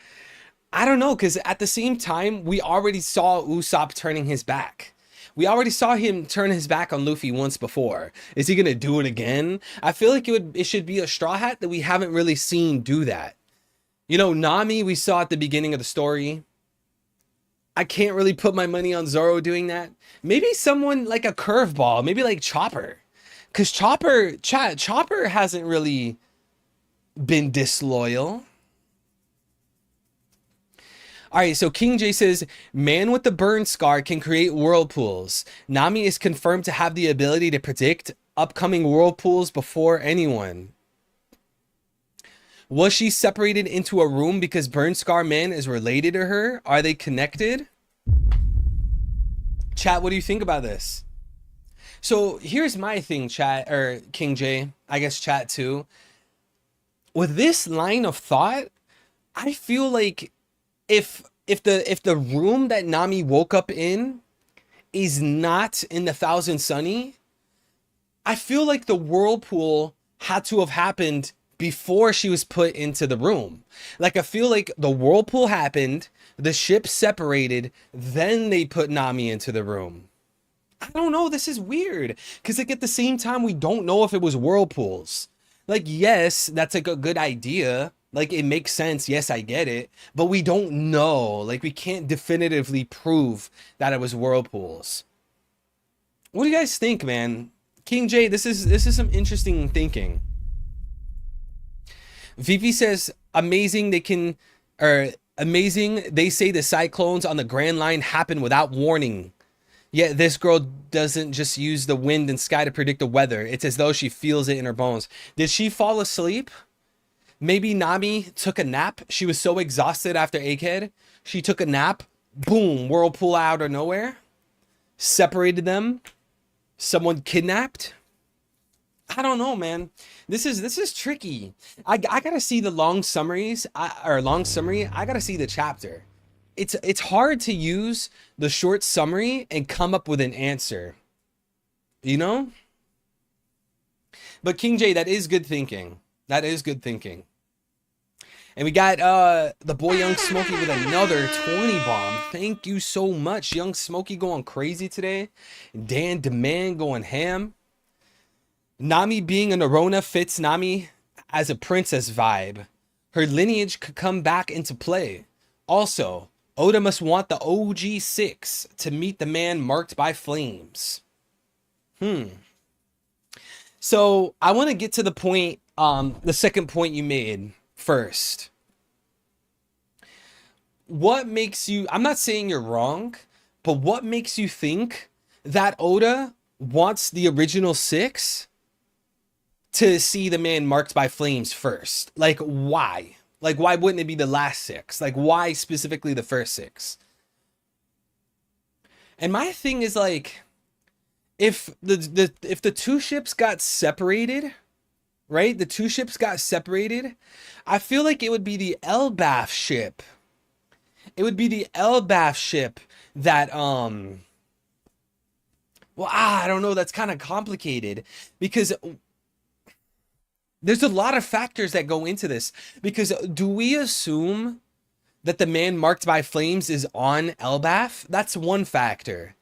I don't know, because at the same time, we already saw Usopp turning his back. We already saw him turn his back on Luffy once before. Is he gonna do it again? I feel like it should be a Straw Hat that we haven't really seen do that. You know, Nami, we saw at the beginning of the story. I can't really put my money on Zoro doing that. Maybe someone like a curveball, maybe like Chopper. Because Chopper hasn't really been disloyal. All right, so King J says, man with the burn scar can create whirlpools. Nami is confirmed to have the ability to predict upcoming whirlpools before anyone. Was she separated into a room because Burn Scar Man is related to her? Are they connected? Chat, what do you think about this? So here's my thing, chat, or King J, I guess chat too. With this line of thought, I feel like if the room that Nami woke up in is not in the Thousand Sunny, I feel like the whirlpool had to have happened before she was put into the room. Like, I feel like the whirlpool happened, the ship separated, then they put Nami into the room. I don't know, this is weird, because like at the same time, we don't know if it was whirlpools. Like, yes, that's like a good idea. Like, it makes sense. Yes, I get it. But we don't know. Like, we can't definitively prove that it was whirlpools. What do you guys think, man? King J, this is some interesting thinking. Vivi says, amazing they say the cyclones on the Grand Line happen without warning. Yet this girl doesn't just use the wind and sky to predict the weather. It's as though she feels it in her bones. Did she fall asleep? Maybe Nami took a nap. She was so exhausted after Egghead. She took a nap. Boom, whirlpool out of nowhere. Separated them. Someone kidnapped. I don't know, man. This is tricky. I gotta see the long summaries, long summary. I gotta see the chapter. It's hard to use the short summary and come up with an answer, you know? But King J, that is good thinking. That is good thinking. And we got the boy Young Smokey with another 20 bomb. Thank you so much. Young Smokey going crazy today. Dan Demand going ham. Nami being a Nerona fits Nami as a princess vibe. Her lineage could come back into play. Also, Oda must want the OG6 to meet the man marked by flames. So I want to get to the point, the second point you made first. What makes you, I'm not saying you're wrong, but what makes you think that Oda wants the original 6 to see the man marked by flames first? Like, why? Like, why wouldn't it be the last 6? Like, why specifically the first 6? And my thing is, like, if the two ships got separated, right? The two ships got separated. I feel like it would be the Elbaf ship. It would be the Elbaf ship that, well, I don't know. That's kind of complicated because there's a lot of factors that go into this. Because do we assume that the man marked by flames is on Elbaf? That's one factor.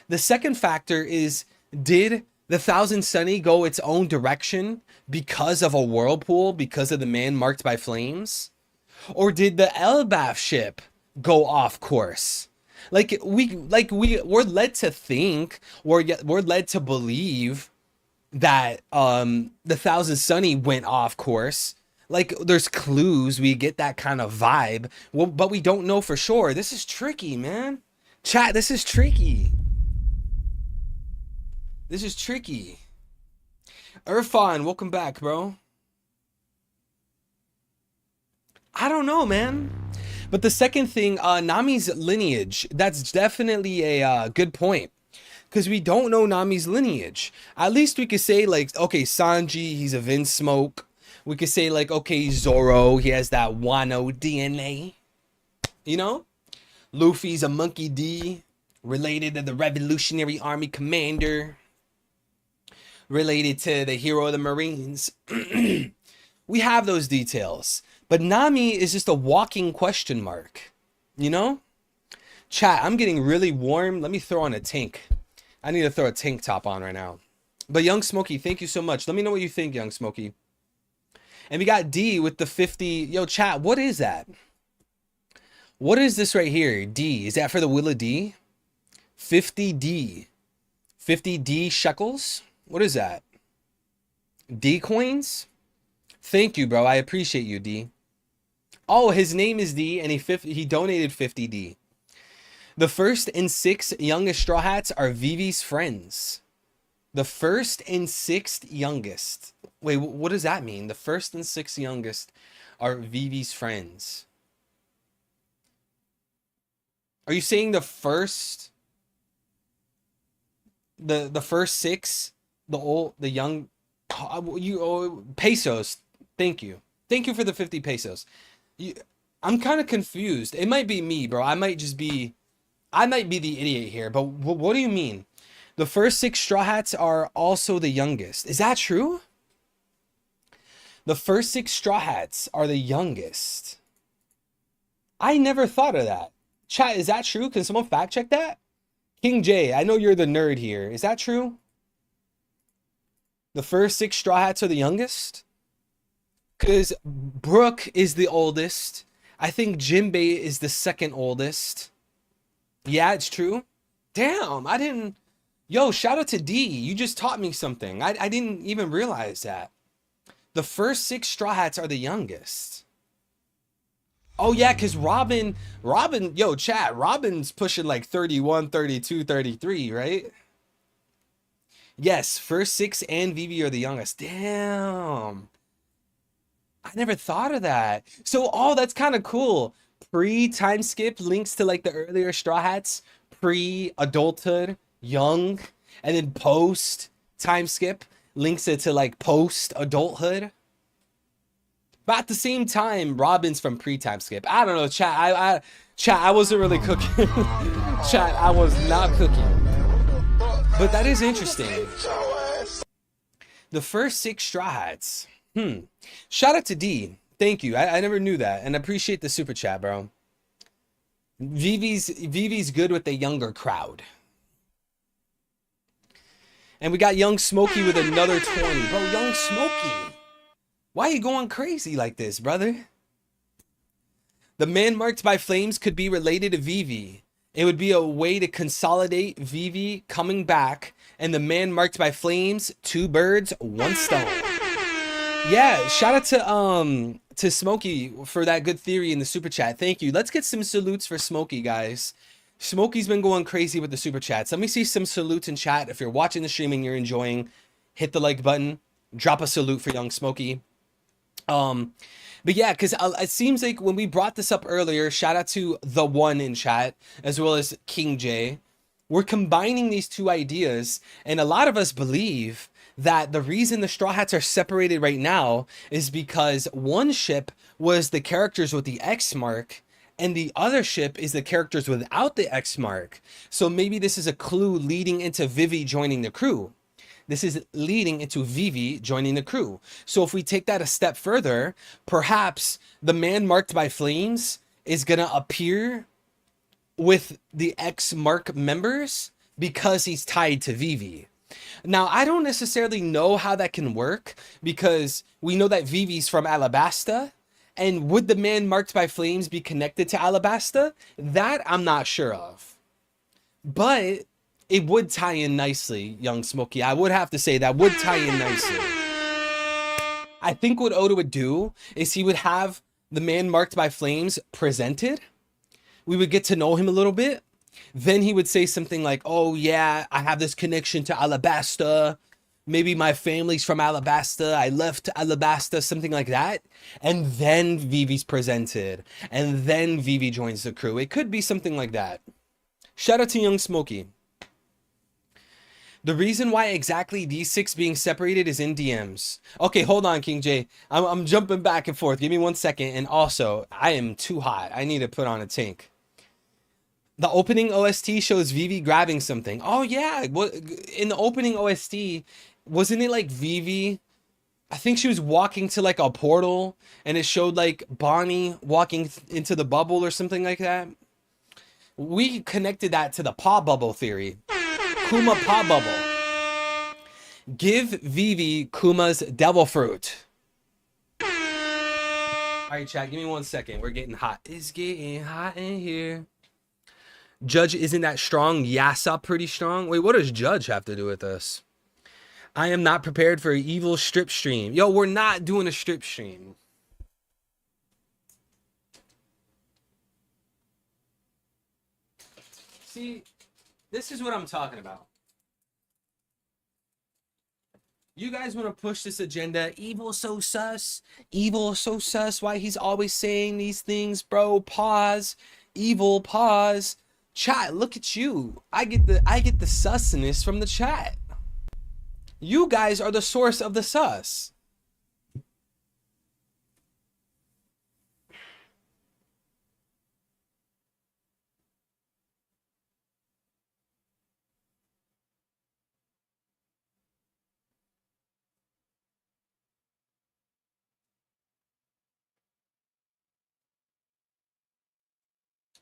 The second factor is, did the Thousand Sunny go its own direction because of a whirlpool, because of the man marked by flames? Or did the Elbaf ship go off course? We're led to think, we're led to believe that the Thousand Sunny went off course. Like, there's clues, we get that kind of vibe, well, but we don't know for sure. This is tricky, man. Chat, this is tricky. This is tricky. Irfan, welcome back, bro. I don't know, man. But the second thing, Nami's lineage, that's definitely a good point. Because we don't know Nami's lineage. At least we could say, like, okay, Sanji, he's a Vinsmoke. We could say, like, okay, Zoro, he has that Wano DNA. You know? Luffy's a Monkey D, related to the Revolutionary Army commander. related to the hero of the Marines. We have those details. But Nami is just a walking question mark. You know? Chat, I'm getting really warm. Let me throw on a tank. I need to throw a tank top on right now. But Young Smokey, thank you so much. Let me know what you think, Young Smokey. And we got D with the 50. Yo, chat, what is that? What is this right here? D. Is that for the Will of D? 50D. 50D shekels? What is that? D coins? Thank you, bro. I appreciate you, D. Oh, his name is D, and he donated 50D. The first and sixth youngest Straw Hats are Vivi's friends. The first and sixth youngest. Wait, what does that mean? The first and sixth youngest are Vivi's friends. Are you saying the first, the first six, the young, pesos? Thank you for the 50 pesos. I'm kind of confused. It might be me, bro. I might be the idiot here. But what do you mean? The first six Straw Hats are also the youngest. Is that true? The first six Straw Hats are the youngest. I never thought of that. Chat, is that true? Can someone fact check that? King J, I know you're the nerd here. Is that true? The first six Straw Hats are the youngest? Because Brooke is the oldest. I think Jinbei is the second oldest. Yeah, it's true. Damn, I didn't... Yo, shout out to D. You just taught me something. I didn't even realize that. The first six Straw Hats are the youngest. Oh, yeah, because Robin, yo, chat, Robin's pushing like 31, 32, 33, right? Yes, first six and Vivi are the youngest. Damn. I never thought of that. So, oh, that's kind of cool. Pre-time skip links to like the earlier Straw Hats. Pre-adulthood, young. And then post-time skip links it to like post-adulthood. But at the same time, Robin's from pre-time skip. I don't know, chat. Chat, I wasn't really cooking. Chat, I was not cooking. But that is interesting. The first six Straw Hats. Shout out to D. Thank you. I never knew that. And I appreciate the super chat, bro. Vivi's good with the younger crowd. And we got Young Smokey with another 20. Bro, Young Smokey. Why are you going crazy like this, brother? The man marked by flames could be related to Vivi. It would be a way to consolidate Vivi coming back. And the man marked by flames, two birds, one stone. Yeah, shout out to Smokey for that good theory in the super chat. Thank you. Let's get some salutes for Smokey, guys. Smokey's been going crazy with the super chats. Let me see some salutes in chat. If you're watching the stream and you're enjoying, hit the like button. Drop a salute for Young Smokey. But yeah, because it seems like when we brought this up earlier, shout out to the one in chat, as well as King J. We're combining these two ideas, and a lot of us believe that the reason the Straw Hats are separated right now is because one ship was the characters with the X mark, and the other ship is the characters without the X mark. So maybe this is a clue leading into Vivi joining the crew. This is leading into Vivi joining the crew. So if we take that a step further, perhaps the man marked by flames is going to appear with the X mark members because he's tied to Vivi. Now, I don't necessarily know how that can work because we know that Vivi's from Alabasta. And would the man marked by flames be connected to Alabasta? That I'm not sure of. But it would tie in nicely, Young Smokey. I would have to say that would tie in nicely. I think what Oda would do is he would have the man marked by flames presented. We would get to know him a little bit. Then he would say something like, oh yeah, I have this connection to Alabasta. Maybe my family's from Alabasta. I left Alabasta, something like that. And then Vivi's presented. And then Vivi joins the crew. It could be something like that. Shout out to Young Smokey. The reason why exactly these six being separated is in DMs. Okay, hold on, King J. I'm jumping back and forth. Give me 1 second. And also, I am too hot. I need to put on a tank. The opening OST shows Vivi grabbing something. Oh, yeah. In the opening OST, wasn't it like Vivi? I think she was walking to like a portal and it showed like Bonnie walking into the bubble or something like that. We connected that to the paw bubble theory. Kuma paw bubble. Give Vivi Kuma's devil fruit. All right, chat, give me 1 second. We're getting hot. It's getting hot in here. Judge isn't that strong. Yasa pretty strong. Wait, what does Judge have to do with this? I am not prepared for an evil strip stream. Yo, we're not doing a strip stream. See, this is what I'm talking about. You guys want to push this agenda. Evil so sus. Evil so sus. Why he's always saying these things, bro. Pause. Evil, pause. Chat, look at you. I get the susness from the chat. You guys are the source of the sus.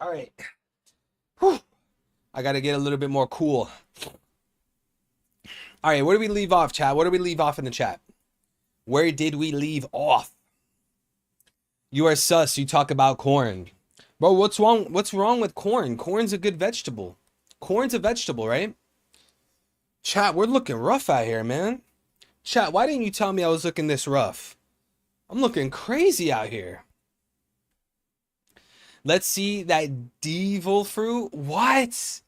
All right. Whew. I got to get a little bit more cool. All right, where do we leave off, chat? What do we leave off in the chat? Where did we leave off? You are sus. You talk about corn. Bro, what's wrong? What's wrong with corn? Corn's a good vegetable. Corn's a vegetable, right? Chat, we're looking rough out here, man. Chat, why didn't you tell me I was looking this rough? I'm looking crazy out here. Let's see that devil fruit. What?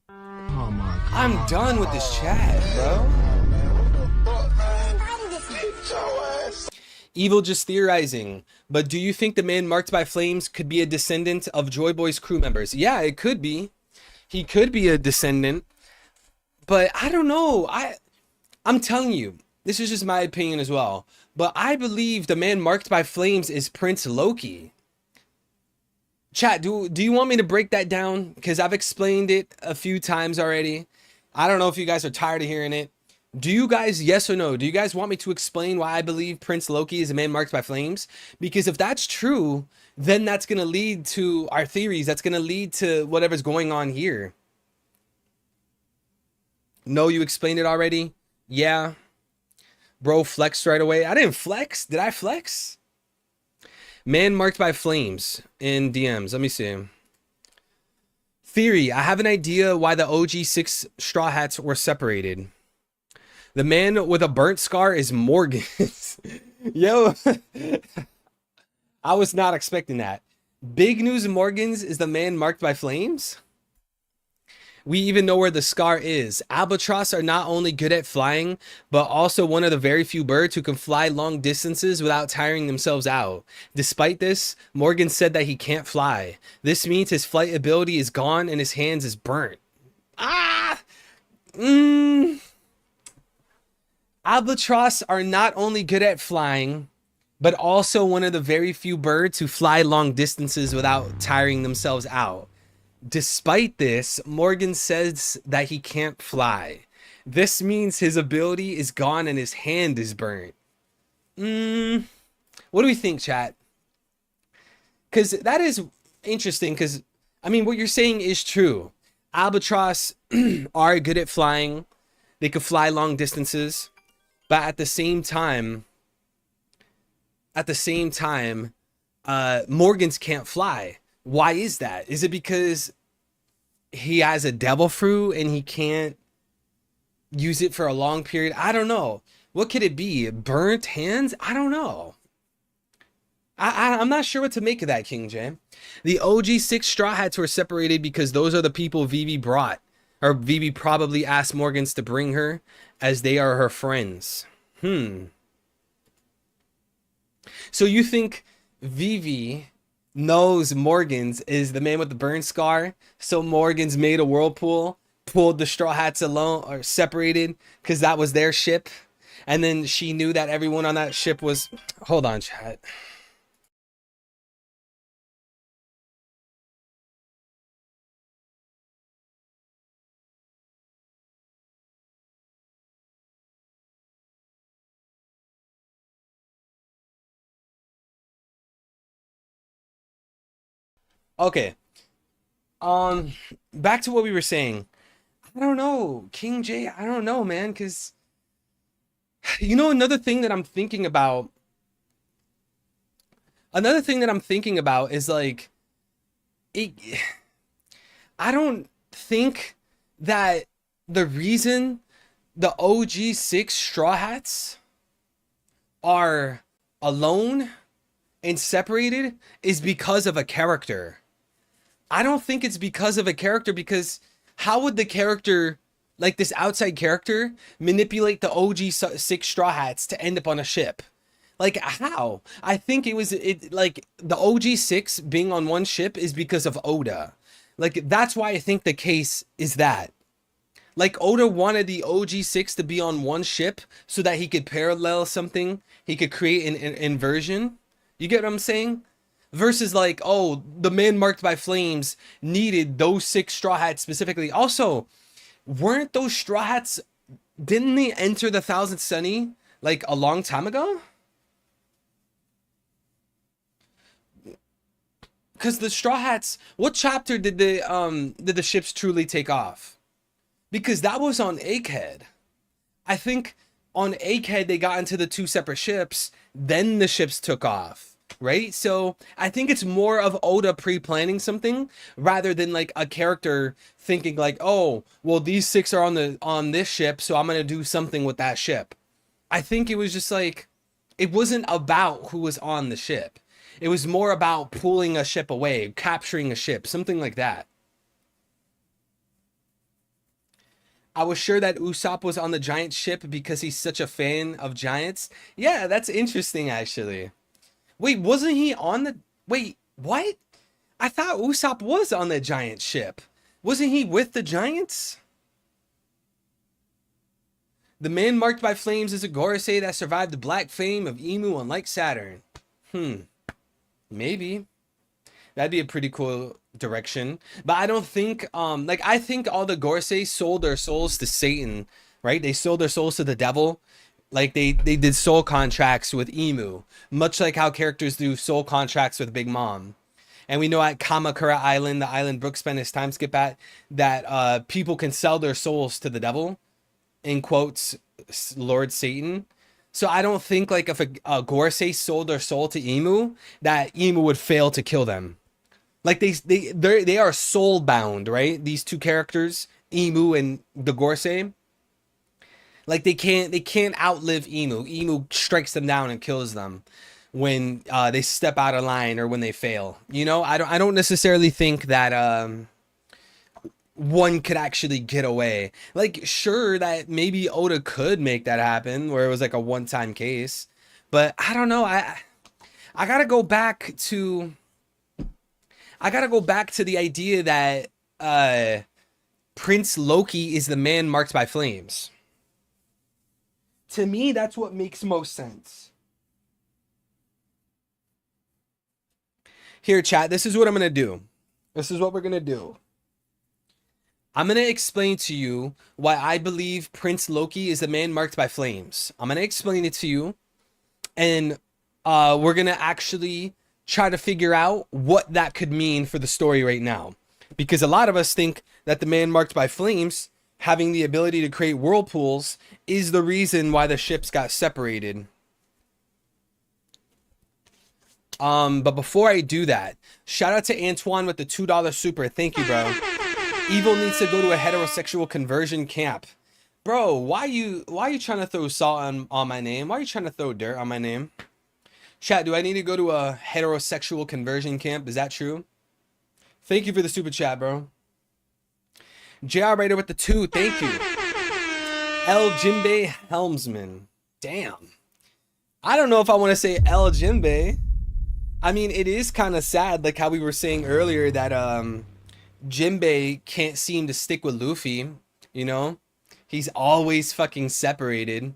Oh my God. I'm done with this chat, bro. Evil just theorizing. But do you think the man marked by flames could be a descendant of Joy Boy's crew members? Yeah, it could be. He could be a descendant. But I don't know. I'm telling you, this is just my opinion as well. But I believe the man marked by flames is Prince Loki. Chat, do you want me to break that down? Because I've explained it a few times already. I don't know if you guys are tired of hearing it. Do you guys, yes or no, do you guys want me to explain why I believe Prince Loki is a man marked by flames? Because if that's true, then that's going to lead to our theories. That's going to lead to whatever's going on here. No, you explained it already? Yeah. Bro flexed right away. I didn't flex. Did I flex? Man marked by flames in DMs. Let me see. Theory. I have an idea why the OG 6 Straw Hats were separated. The man with a burnt scar is Morgan. Yo. I was not expecting that. Big news Morgans is the man marked by flames? We even know where the scar is. Albatross are not only good at flying, but also one of the very few birds who can fly long distances without tiring themselves out. Despite this, Morgan said that he can't fly. This means his flight ability is gone and his hands is burnt. Albatross are not only good at flying, but also one of the very few birds who fly long distances without tiring themselves out. Despite this, Morgan says that he can't fly. This means his ability is gone and his hand is burnt. What do we think, chat? Because that is interesting, because, I mean, what you're saying is true. Albatross are good at flying. They could fly long distances. But at the same time, Morgans can't fly. Why is that? Is it because he has a devil fruit and he can't use it for a long period? I don't know. What could it be? Burnt hands? I don't know. I'm not sure what to make of that, King J. The OG 6 Straw Hats were separated because those are the people Vivi brought. Or Vivi probably asked Morgans to bring her, as they are her friends. So you think Vivi knows Morgans is the man with the burn scar, so Morgans made a whirlpool, pulled the Straw Hats alone or separated because that was their ship, and then she knew that everyone on that ship was, hold on, chat. Okay. Back to what we were saying. I don't know, King J. I don't know, man, because you know another thing that I'm thinking about. Another thing that I'm thinking about is like, it. I don't think that the reason the OG6 Straw Hats are alone and separated is because of a character. I don't think it's because of a character, because how would the character, like this outside character, manipulate the OG6 Straw Hats to end up on a ship? Like how? I think it like the OG6 being on one ship is because of ODA. Like that's why I think the case is that. Like Oda wanted the OG6 to be on one ship so that he could parallel something. He could create an inversion. You get what I'm saying? Versus like, oh, the man marked by flames needed those 6 straw hats specifically. Also, weren't those straw hats, didn't they enter the Thousandth Sunny like a long time ago? Because the straw hats, what chapter did the ships truly take off? Because that was on Egghead. I think on Egghead they got into the 2 separate ships, then the ships took off, right? So I think it's more of Oda pre-planning something rather than like a character thinking like, oh, well these 6 are on this ship, so I'm gonna do something with that ship. I think it was just like, it wasn't about who was on the ship. It was more about pulling a ship away, capturing a ship, something like that. I was sure that Usopp was on the giant ship because he's such a fan of giants. Yeah, that's interesting, actually. Wait, wasn't he on the... Wait, what? I thought Usopp was on the giant ship. Wasn't he with the giants? The man marked by flames is a Gorosei that survived the black flame of Emu, unlike Saturn. Maybe. That'd be a pretty cool direction. But I don't think, like, I think all the Gorosei sold their souls to Satan, right? They sold their souls to the devil. Like, they did soul contracts with Emu, much like how characters do soul contracts with Big Mom. And we know at Kamakura Island, the island Brook spent his time skip at, that people can sell their souls to the devil, in quotes, Lord Satan. So I don't think, like, if a Gorosei sold their soul to Emu, that Emu would fail to kill them. Like they are soul bound, right? These 2 characters, Emu and the Gorosei. Like they can't outlive Emu. Emu strikes them down and kills them when they step out of line or when they fail. You know, I don't necessarily think that one could actually get away. Like sure that maybe Oda could make that happen where it was like a one-time case, but I don't know. I gotta go back to the idea that Prince Loki is the man marked by flames. To me, that's what makes most sense. Here, chat, this is what I'm going to do. This is what we're going to do. I'm going to explain to you why I believe Prince Loki is the man marked by flames. I'm going to explain it to you. And we're going to actually try to figure out what that could mean for the story right now. Because a lot of us think that the man marked by flames, having the ability to create whirlpools, is the reason why the ships got separated. But before I do that, shout out to Antoine with the $2 super. Thank you, bro. Evil needs to go to a heterosexual conversion camp. Bro, why you trying to throw salt on my name? Why are you trying to throw dirt on my name? Chat, do I need to go to a heterosexual conversion camp? Is that true? Thank you for the super chat, bro. JR Raider with the 2. Thank you. El Jinbei Helmsman. Damn. I don't know if I want to say El Jinbei. I mean, it is kind of sad, like how we were saying earlier, that Jinbei can't seem to stick with Luffy, you know? He's always fucking separated.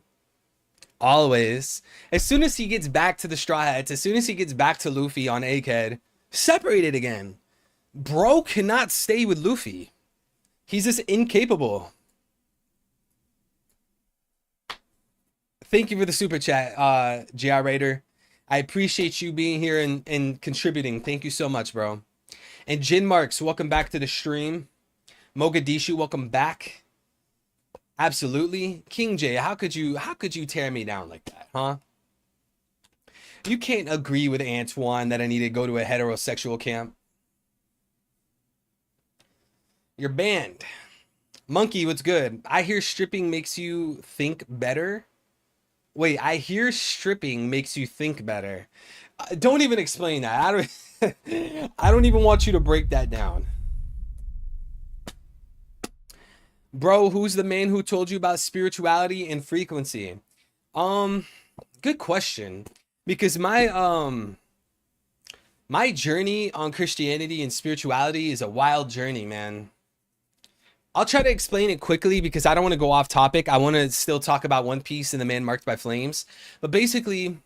Always. As soon as he gets back to the Straw Hats, as soon as he gets back to Luffy on Egghead, separated again. Bro cannot stay with Luffy. He's just incapable. Thank you for the super chat, JR Raider. I appreciate you being here and contributing. Thank you so much, bro. And Jin Marks, welcome back to the stream. Mogadishu, welcome back. Absolutely. King J, how could you tear me down like that, huh? You can't agree with Antoine that I need to go to a heterosexual camp. You're banned. Monkey, what's good? I hear stripping makes you think better. Wait, I hear stripping makes you think better. Don't even explain that. I don't even want you to break that down. Bro, who's the man who told you about spirituality and frequency? Good question. Because my journey on Christianity and spirituality is a wild journey, man. I'll try to explain it quickly because I don't want to go off topic. I want to still talk about One Piece and the Man Marked by Flames. But basically,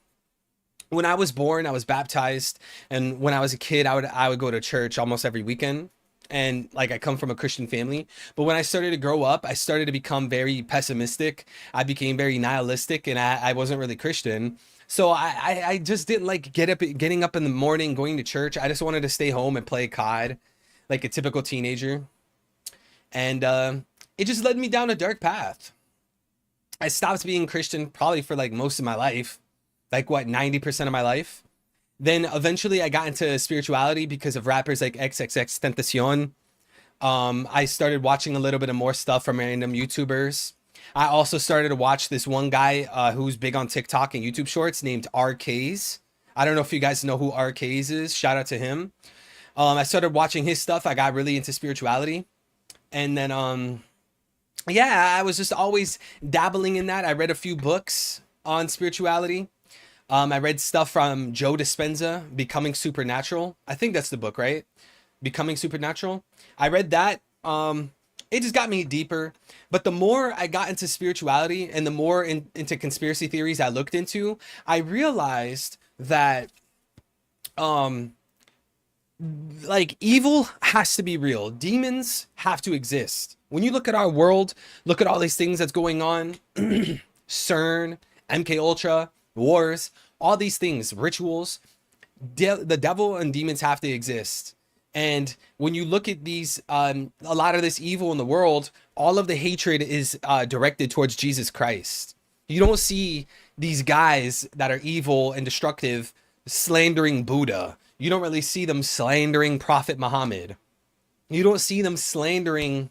when I was born, I was baptized, and when I was a kid, I would go to church almost every weekend. And like I come from a Christian family, but when I started to grow up, I started to become very pessimistic. I became very nihilistic, and I wasn't really Christian. So I just didn't like getting up in the morning, going to church. I just wanted to stay home and play COD like a typical teenager. And it just led me down a dark path. I stopped being Christian probably for like most of my life, like what, 90% of my life. Then eventually I got into spirituality because of rappers like XXXTentacion. I started watching a little bit of more stuff from random YouTubers. I also started to watch this one guy who's big on TikTok and YouTube shorts named RKs. I don't know if you guys know who RKs is. Shout out to him. I started watching his stuff. I got really into spirituality. And then, yeah, I was just always dabbling in that. I read a few books on spirituality. I read stuff from Joe Dispenza, Becoming Supernatural. I think that's the book, right? Becoming Supernatural. I read that. It just got me deeper. But the more I got into spirituality and the more into conspiracy theories I looked into, I realized that like evil has to be real. Demons have to exist. When you look at our world, look at all these things that's going on, CERN, MK Ultra, wars, all these things, rituals, the devil and demons have to exist. And when you look at these, a lot of this evil in the world, all of the hatred is directed towards Jesus Christ. You don't see these guys that are evil and destructive slandering Buddha. You don't really see them slandering Prophet Muhammad. You don't see them slandering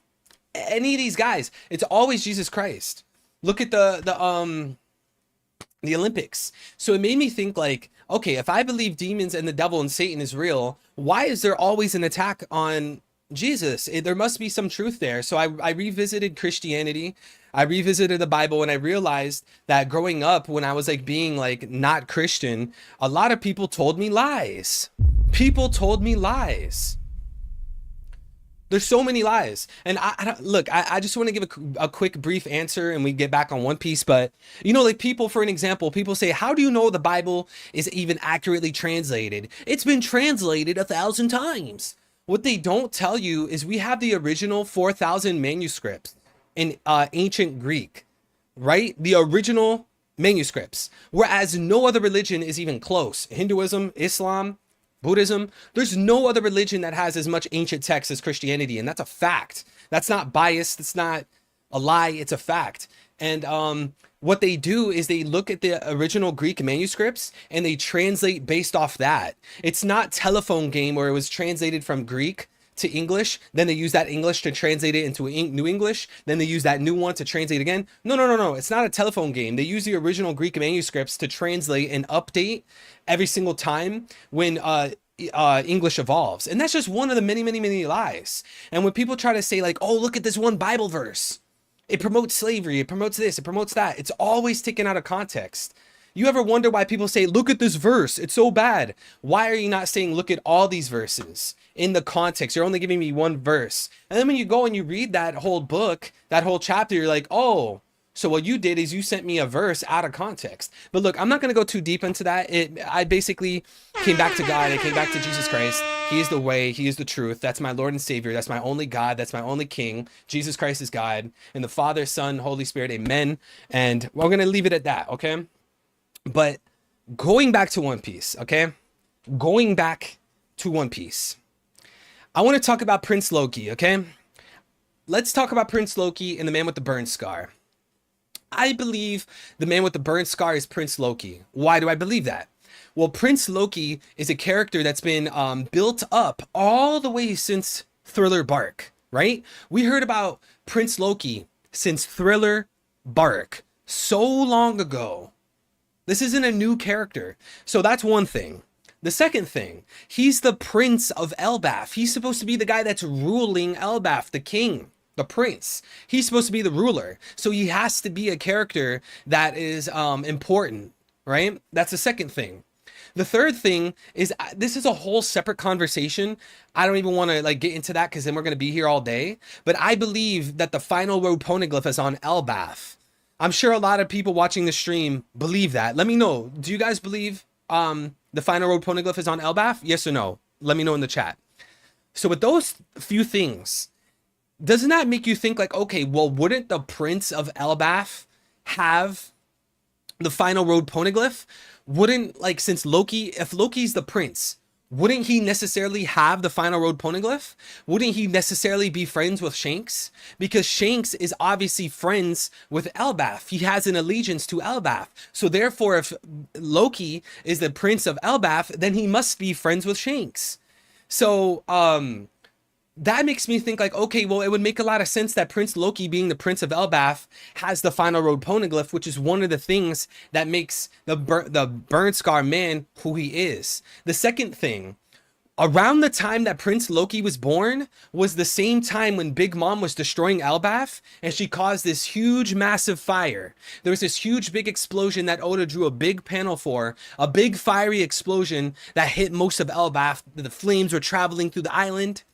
any of these guys. It's always Jesus Christ. Look at the Olympics. So it made me think like, okay, if I believe demons and the devil and Satan is real, why is there always an attack on Jesus? There must be some truth there. So I revisited Christianity. I revisited the Bible, and I realized that growing up, when I was like being like not Christian, a lot of people told me lies. People told me lies. There's so many lies. And I just want to give a quick brief answer and we get back on One Piece. But, you know, like people, for an example, people say, how do you know the Bible is even accurately translated? It's been translated 1,000 times. What they don't tell you is we have the original 4,000 manuscripts in ancient Greek, right? The original manuscripts, whereas no other religion is even close. Hinduism, Islam, Buddhism, there's no other religion that has as much ancient text as Christianity. And that's a fact. That's not biased. That's not a lie. It's a fact. And what they do is they look at the original Greek manuscripts and they translate based off that. It's not Telephone Game where it was translated from Greek to English, then they use that English to translate it into New English, then they use that new one to translate again. No. It's not a telephone game. They use the original Greek manuscripts to translate and update every single time when English evolves. And that's just one of the many lies. And when people try to say like, oh, look at this one Bible verse, it promotes slavery, it promotes this, it promotes that, it's always taken out of context. You ever wonder why people say, look at this verse, it's so bad? Why are you not saying, look at all these verses in the context? You're only giving me one verse. And then when you go and you read that whole book, that whole chapter, you're like, oh, so what you did is you sent me a verse out of context. But look, I'm not going to go too deep into that. I basically came back to God. I came back to Jesus Christ. He is the way. He is the truth. That's my Lord and Savior. That's my only God. That's my only King. Jesus Christ is God. And the Father, Son, Holy Spirit. Amen. And we're going to leave it at that. Okay. But going back to One Piece. Okay. Going back to One Piece. I want to talk about Prince Loki, okay? Let's talk about Prince Loki and the man with the burn scar. I believe the man with the burn scar is Prince Loki. Why do I believe that? Well, Prince Loki is a character that's been built up all the way since Thriller Bark, right? We heard about Prince Loki since Thriller Bark so long ago. This isn't a new character. So that's one thing. The second thing, he's the Prince of Elbaf. He's supposed to be the guy that's ruling Elbaf, the king, the prince. He's supposed to be the ruler. So he has to be a character that is important, right? That's the second thing. The third thing is, this is a whole separate conversation. I don't even want to like get into that because then we're going to be here all day. But I believe that the final road poneglyph is on Elbaf. I'm sure a lot of people watching the stream believe that. Let me know. Do you guys believe the final road poneglyph is on Elbaf? Yes or no? Let me know in the chat. So with those few things, doesn't that make you think like, okay, well, wouldn't the Prince of Elbaf have the final road poneglyph? Wouldn't, like, since Loki, if Loki's the prince, wouldn't he necessarily have the final road poneglyph? Wouldn't he necessarily be friends with Shanks? Because Shanks is obviously friends with Elbaf. He has an allegiance to Elbaf. So therefore, if Loki is the prince of Elbaf, then he must be friends with Shanks. So, that makes me think like, okay, well, it would make a lot of sense that Prince Loki, being the Prince of Elbaf, has the final road poneglyph, which is one of the things that makes the burn scar man who he is. The second thing, around the time that Prince Loki was born was the same time when Big Mom was destroying Elbaf, and she caused this huge, massive fire. There was this huge, big explosion that Oda drew a big panel for, a big fiery explosion that hit most of Elbaf. The flames were traveling through the island.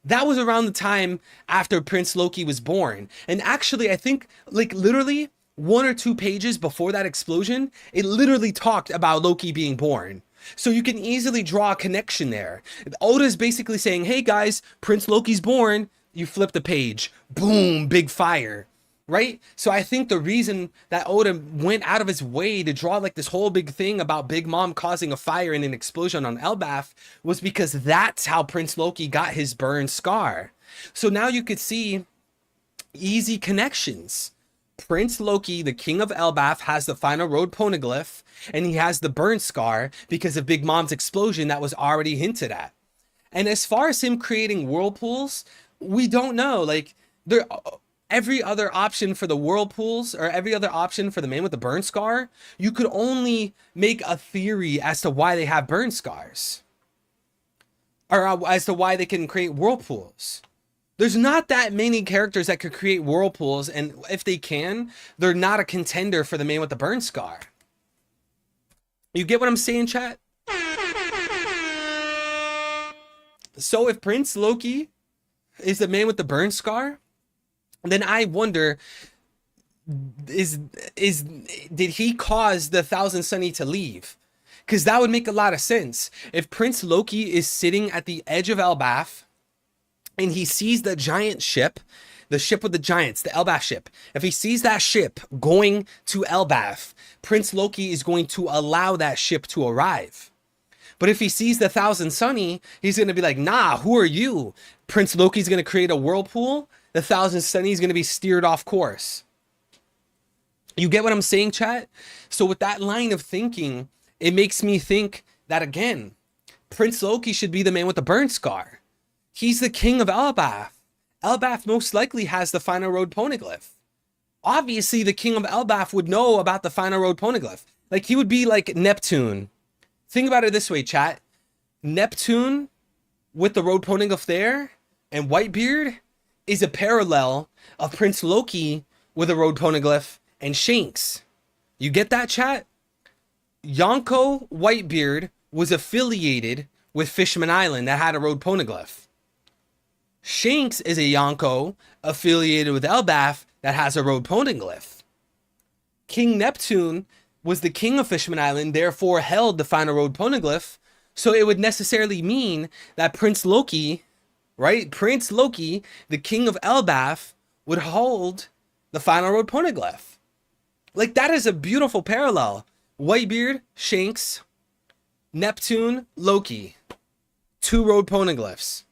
That was around the time after Prince Loki was born. And actually, I think like literally 1 or 2 pages before that explosion, it literally talked about Loki being born. So you can easily draw a connection there. Oda's basically saying, hey guys, Prince Loki's born. You flip the page, boom, big fire. Right? So I think the reason that Oda went out of his way to draw like this whole big thing about Big Mom causing a fire and an explosion on Elbaf was because that's how Prince Loki got his burn scar. So now you could see easy connections. Prince Loki, the king of Elbaf, has the final road poneglyph, and he has the burn scar because of Big Mom's explosion that was already hinted at. And as far as him creating whirlpools, we don't know. Like, every other option for the whirlpools, or every other option for the man with the burn scar, you could only make a theory as to why they have burn scars, or as to why they can create whirlpools. There's not that many characters that could create whirlpools, and if they can, they're not a contender for the man with the burn scar. You get what I'm saying, chat? So if Prince Loki is the man with the burn scar, then I wonder, did he cause the Thousand Sunny to leave? Because that would make a lot of sense. If Prince Loki is sitting at the edge of Elbaf and he sees the giant ship, the ship with the giants, the Elbaf ship, if he sees that ship going to Elbaf, Prince Loki is going to allow that ship to arrive. But if he sees the Thousand Sunny, he's going to be like, nah, who are you? Prince Loki's going to create a whirlpool. The Thousand Sunny is going to be steered off course. You get what I'm saying, chat? So with that line of thinking, it makes me think that, again, Prince Loki should be the man with the burn scar. He's the king of Elbaf. Elbaf most likely has the final road poneglyph. Obviously, the king of Elbaf would know about the final road poneglyph. Like, he would be like Neptune. Think about it this way, chat. Neptune with the road poneglyph there, and Whitebeard is a parallel of Prince Loki with a road poneglyph and Shanks. You get that, chat? Yonko Whitebeard was affiliated with Fishman Island that had a road poneglyph. Shanks is a Yonko affiliated with Elbaf that has a road poneglyph. King Neptune was the king of Fishman Island, therefore held the final road poneglyph. So it would necessarily mean that Prince Loki, right? Prince Loki, the king of Elbaf, would hold the final road poneglyph. Like, that is a beautiful parallel. Whitebeard, Shanks, Neptune, Loki. 2 road poneglyphs.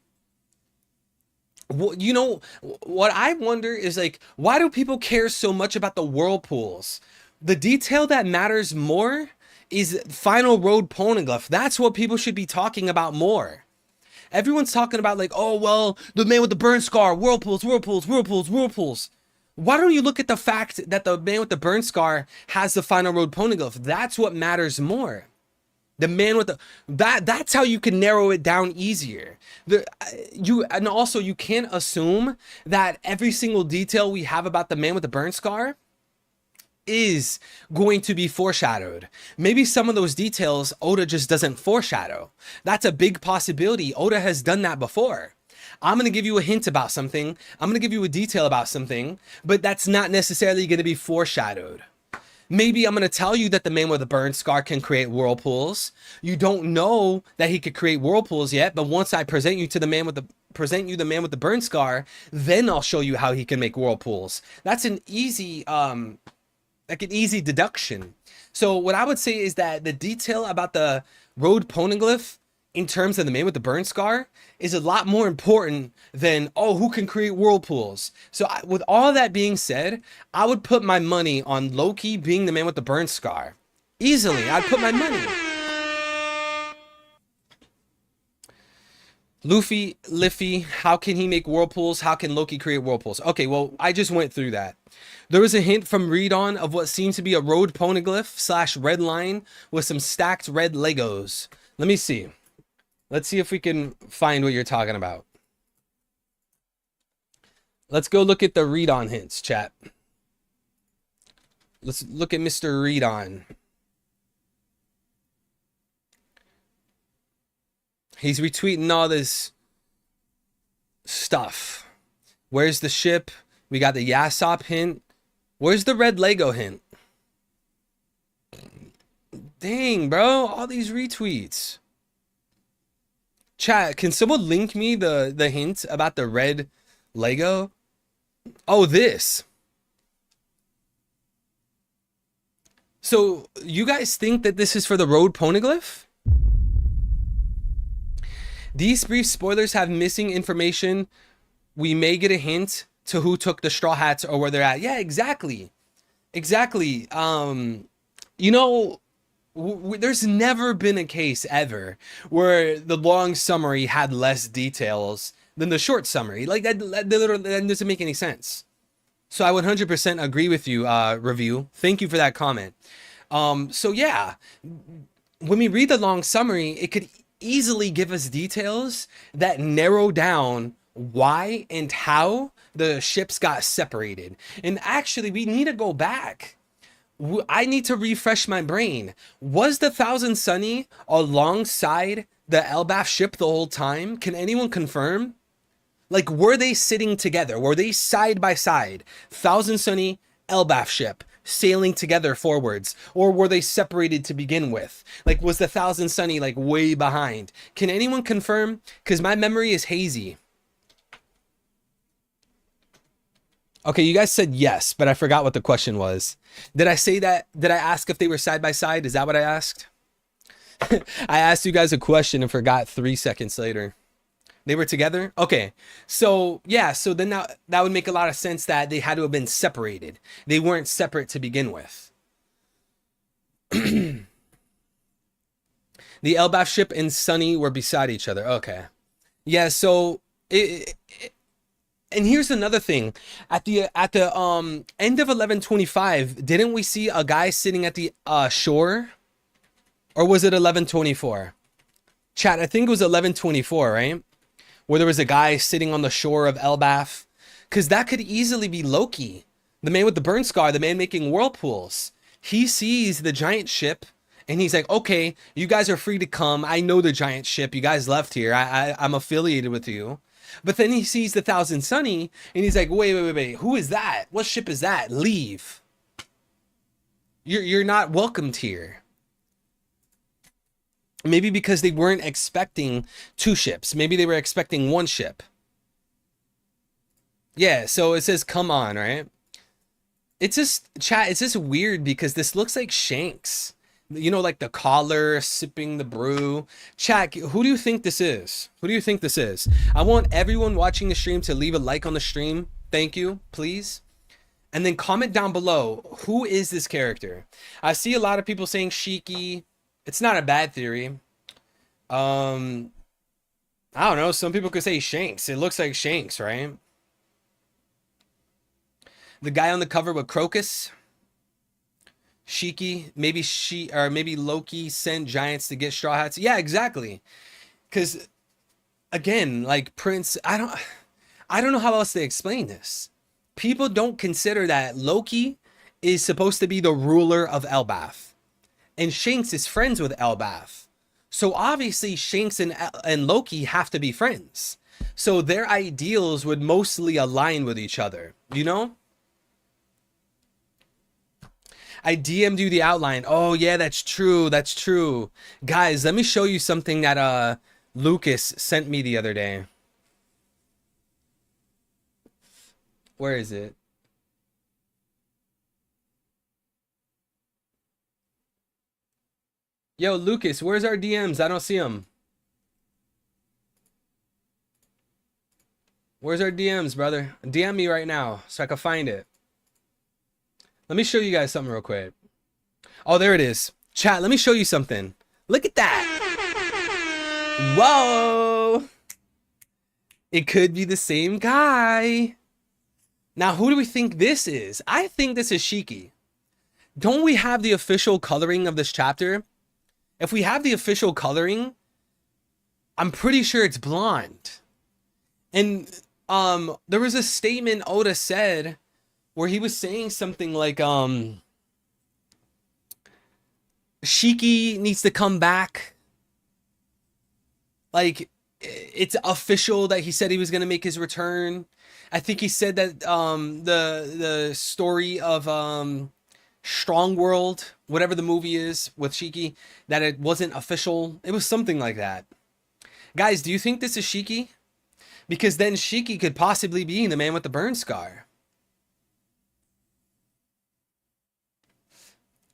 You know, what I wonder is like, why do people care so much about the whirlpools? The detail that matters more is final road poneglyph. That's what people should be talking about more. Everyone's talking about like, oh, well, the man with the burn scar, whirlpools, whirlpools, whirlpools, whirlpools. Why don't you look at the fact that the man with the burn scar has the final road poneglyph? That's what matters more. The man with the that's how you can narrow it down easier. And also you can't assume that every single detail we have about the man with the burn scar is going to be foreshadowed. Maybe some of those details Oda just doesn't foreshadow. That's a big possibility. Oda has done that before. I'm going to give you a hint about something. I'm going to give you a detail about something, but that's not necessarily going to be foreshadowed. Maybe I'm going to tell you that the man with a burn scar can create whirlpools. You don't know that he could create whirlpools yet, but once I present you to the man with the burn scar, then I'll show you how he can make whirlpools. That's an easy like an easy deduction. So what I would say is that the detail about the road poneglyph in terms of the man with the burn scar is a lot more important than, oh, who can create whirlpools. So with all that being said, I would put my money on Loki being the man with the burn scar. Easily, I'd put my money. Liffy, how can he make whirlpools? How can Loki create whirlpools? Okay, well, I just went through that. There was a hint from Read On of what seemed to be a road poneglyph / red line with some stacked red Legos. Let me see. Let's see if we can find what you're talking about. Let's go look at the Read On hints, chat. Let's look at Mr. Read On. He's retweeting all this stuff. Where's the ship? We got the Yasop hint. Where's the red Lego hint? Dang, bro. All these retweets. Chat, can someone link me the hint about the red Lego? Oh, this. So, you guys think that this is for the road poneglyph? These brief spoilers have missing information. We may get a hint to who took the straw hats or where they're at. Yeah, exactly. Exactly. You know, there's never been a case ever where the long summary had less details than the short summary. Like that literally that doesn't make any sense. So I would 100% agree with you, Review. Thank you for that comment. So yeah, when we read the long summary, it could easily give us details that narrow down why and how the ships got separated. And actually, we need to go back. I need to refresh my brain. Was the Thousand Sunny alongside the Elbaf ship the whole time? Can anyone confirm? Like, were they sitting together? Were they side by side? Thousand Sunny, Elbaf ship, sailing together forwards? Or were they separated to begin with? Like, was the Thousand Sunny, like, way behind? Can anyone confirm? Because my memory is hazy. Okay, you guys said yes, but I forgot what the question was. Did I say that? Did I ask if they were side by side? Is that what I asked? I asked you guys a question and forgot 3 seconds later. They were together? Okay. So, yeah, so then that would make a lot of sense that they had to have been separated. They weren't separate to begin with. The Elbaf ship and Sunny were beside each other. Okay. Yeah, so and here's another thing. At the end of 1125, didn't we see a guy sitting at the shore? Or was it 1124? Chat, I think it was 1124, right? Where there was a guy sitting on the shore of Elbaf. Because that could easily be Loki. The man with the burn scar, the man making whirlpools. He sees the giant ship and he's like, okay, you guys are free to come. I know the giant ship. You guys left here. I'm affiliated with you. But then he sees the Thousand Sunny and he's like, wait. Who is that? What ship is that? Leave. You're not welcomed here. Maybe because they weren't expecting 2 ships. Maybe they were expecting 1 ship. Yeah, so it says, come on, right? It's just, chat, it's just weird because this looks like Shanks. You know, like the collar, sipping the brew. Chat, who do you think this is? Who do you think this is? I want everyone watching the stream to leave a like on the stream. Thank you, please. And then comment down below, who is this character? I see a lot of people saying Shiki. It's not a bad theory. I don't know. Some people could say Shanks. It looks like Shanks, right? The guy on the cover with Crocus. Shiki, maybe Loki sent giants to get straw hats. Yeah, exactly. Because again, like Prince, I don't know how else to explain this. People don't consider that Loki is supposed to be the ruler of Elbaf, and Shanks is friends with Elbaf. So obviously Shanks and Loki have to be friends. So their ideals would mostly align with each other, you know? I DM'd you the outline. Oh yeah, that's true. That's true. Guys, let me show you something that Lucas sent me the other day. Where is it? Yo, Lucas, where's our DMs? I don't see them. Where's our DMs, brother? DM me right now so I can find it. Let me show you guys something real quick. Oh, there it is. Chat, let me show you something. Look at that. Whoa. It could be the same guy. Now, who do we think this is? I think this is Shiki. Don't we have the official coloring of this chapter? If we have the official coloring, I'm pretty sure it's blonde. And there was a statement Oda said where he was saying something like Shiki needs to come back. Like, it's official that he said he was going to make his return. I think he said that the story of Strong World, whatever the movie is with Shiki, that it wasn't official. It was something like that. Guys, do you think this is Shiki? Because then Shiki could possibly be the man with the burn scar.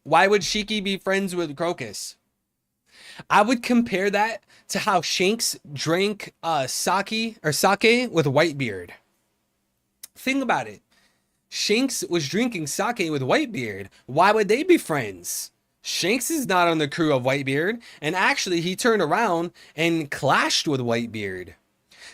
Why would Shiki be friends with Crocus? I would compare that to how Shanks drank sake with Whitebeard. Think about it. Shanks was drinking sake with Whitebeard. Why would they be friends? Shanks is not on the crew of Whitebeard, and actually he turned around and clashed with Whitebeard.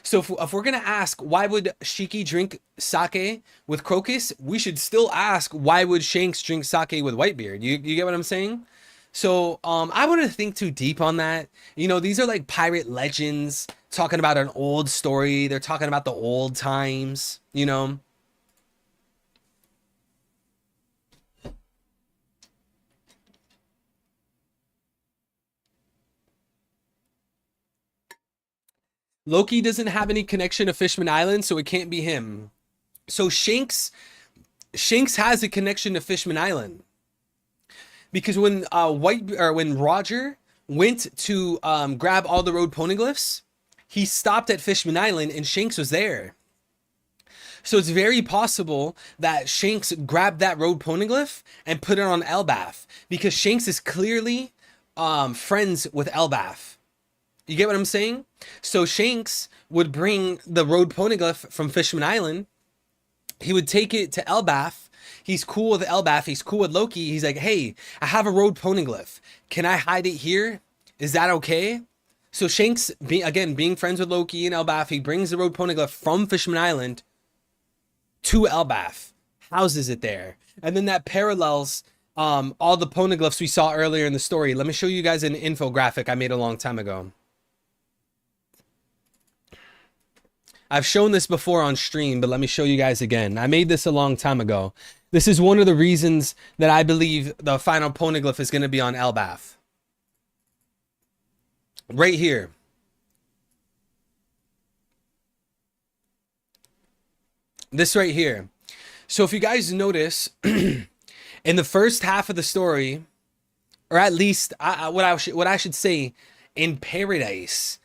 So if we're going to ask why would Shiki drink sake with Crocus, we should still ask why would Shanks drink sake with Whitebeard. You get what I'm saying? So I wouldn't think too deep on that. You know, these are like pirate legends talking about an old story. They're talking about the old times, you know. Loki doesn't have any connection to Fishman Island, so it can't be him. So Shanks has a connection to Fishman Island. Because when when Roger went to grab all the road poneglyphs, he stopped at Fishman Island and Shanks was there. So it's very possible that Shanks grabbed that road poneglyph and put it on Elbaf, because Shanks is clearly friends with Elbaf. You get what I'm saying? So Shanks would bring the road poneglyph from Fishman Island. He would take it to Elbaf. He's cool with Elbaf. He's cool with Loki. He's like, hey, I have a road poneglyph. Can I hide it here? Is that okay? So Shanks, being friends with Loki and Elbaf, he brings the road poneglyph from Fishman Island to Elbaf, houses it there. And then that parallels all the poneglyphs we saw earlier in the story. Let me show you guys an infographic I made a long time ago. I've shown this before on stream, but let me show you guys again. I made this a long time ago. This is one of the reasons that I believe the final poneglyph is going to be on Elbaf. Right here. This right here. So if you guys notice, in the first half of the story, or at least what I should say, in Paradise,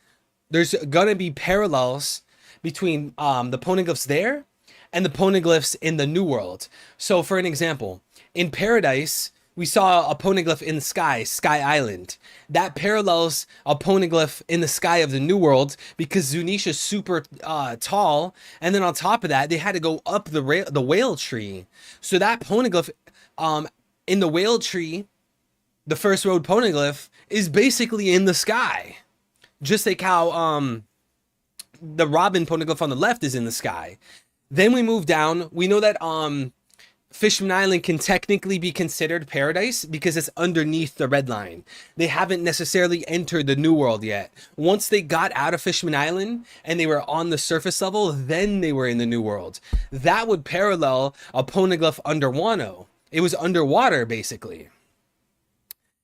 there's going to be parallels between the poneglyphs there and the poneglyphs in the New World. So for an example, in Paradise, we saw a poneglyph in the sky, Sky Island. That parallels a poneglyph in the sky of the New World because Zunisha's super tall, and then on top of that, they had to go up the whale tree. So that poneglyph in the whale tree, the first road poneglyph, is basically in the sky. Just like how the Robin poneglyph on the left is in the sky. Then we move down. We know that Fishman Island can technically be considered paradise because it's underneath the red line. They haven't necessarily entered the New World yet. Once they got out of Fishman Island and they were on the surface level, then they were in the New World. That would parallel a poneglyph under Wano. It was underwater, basically.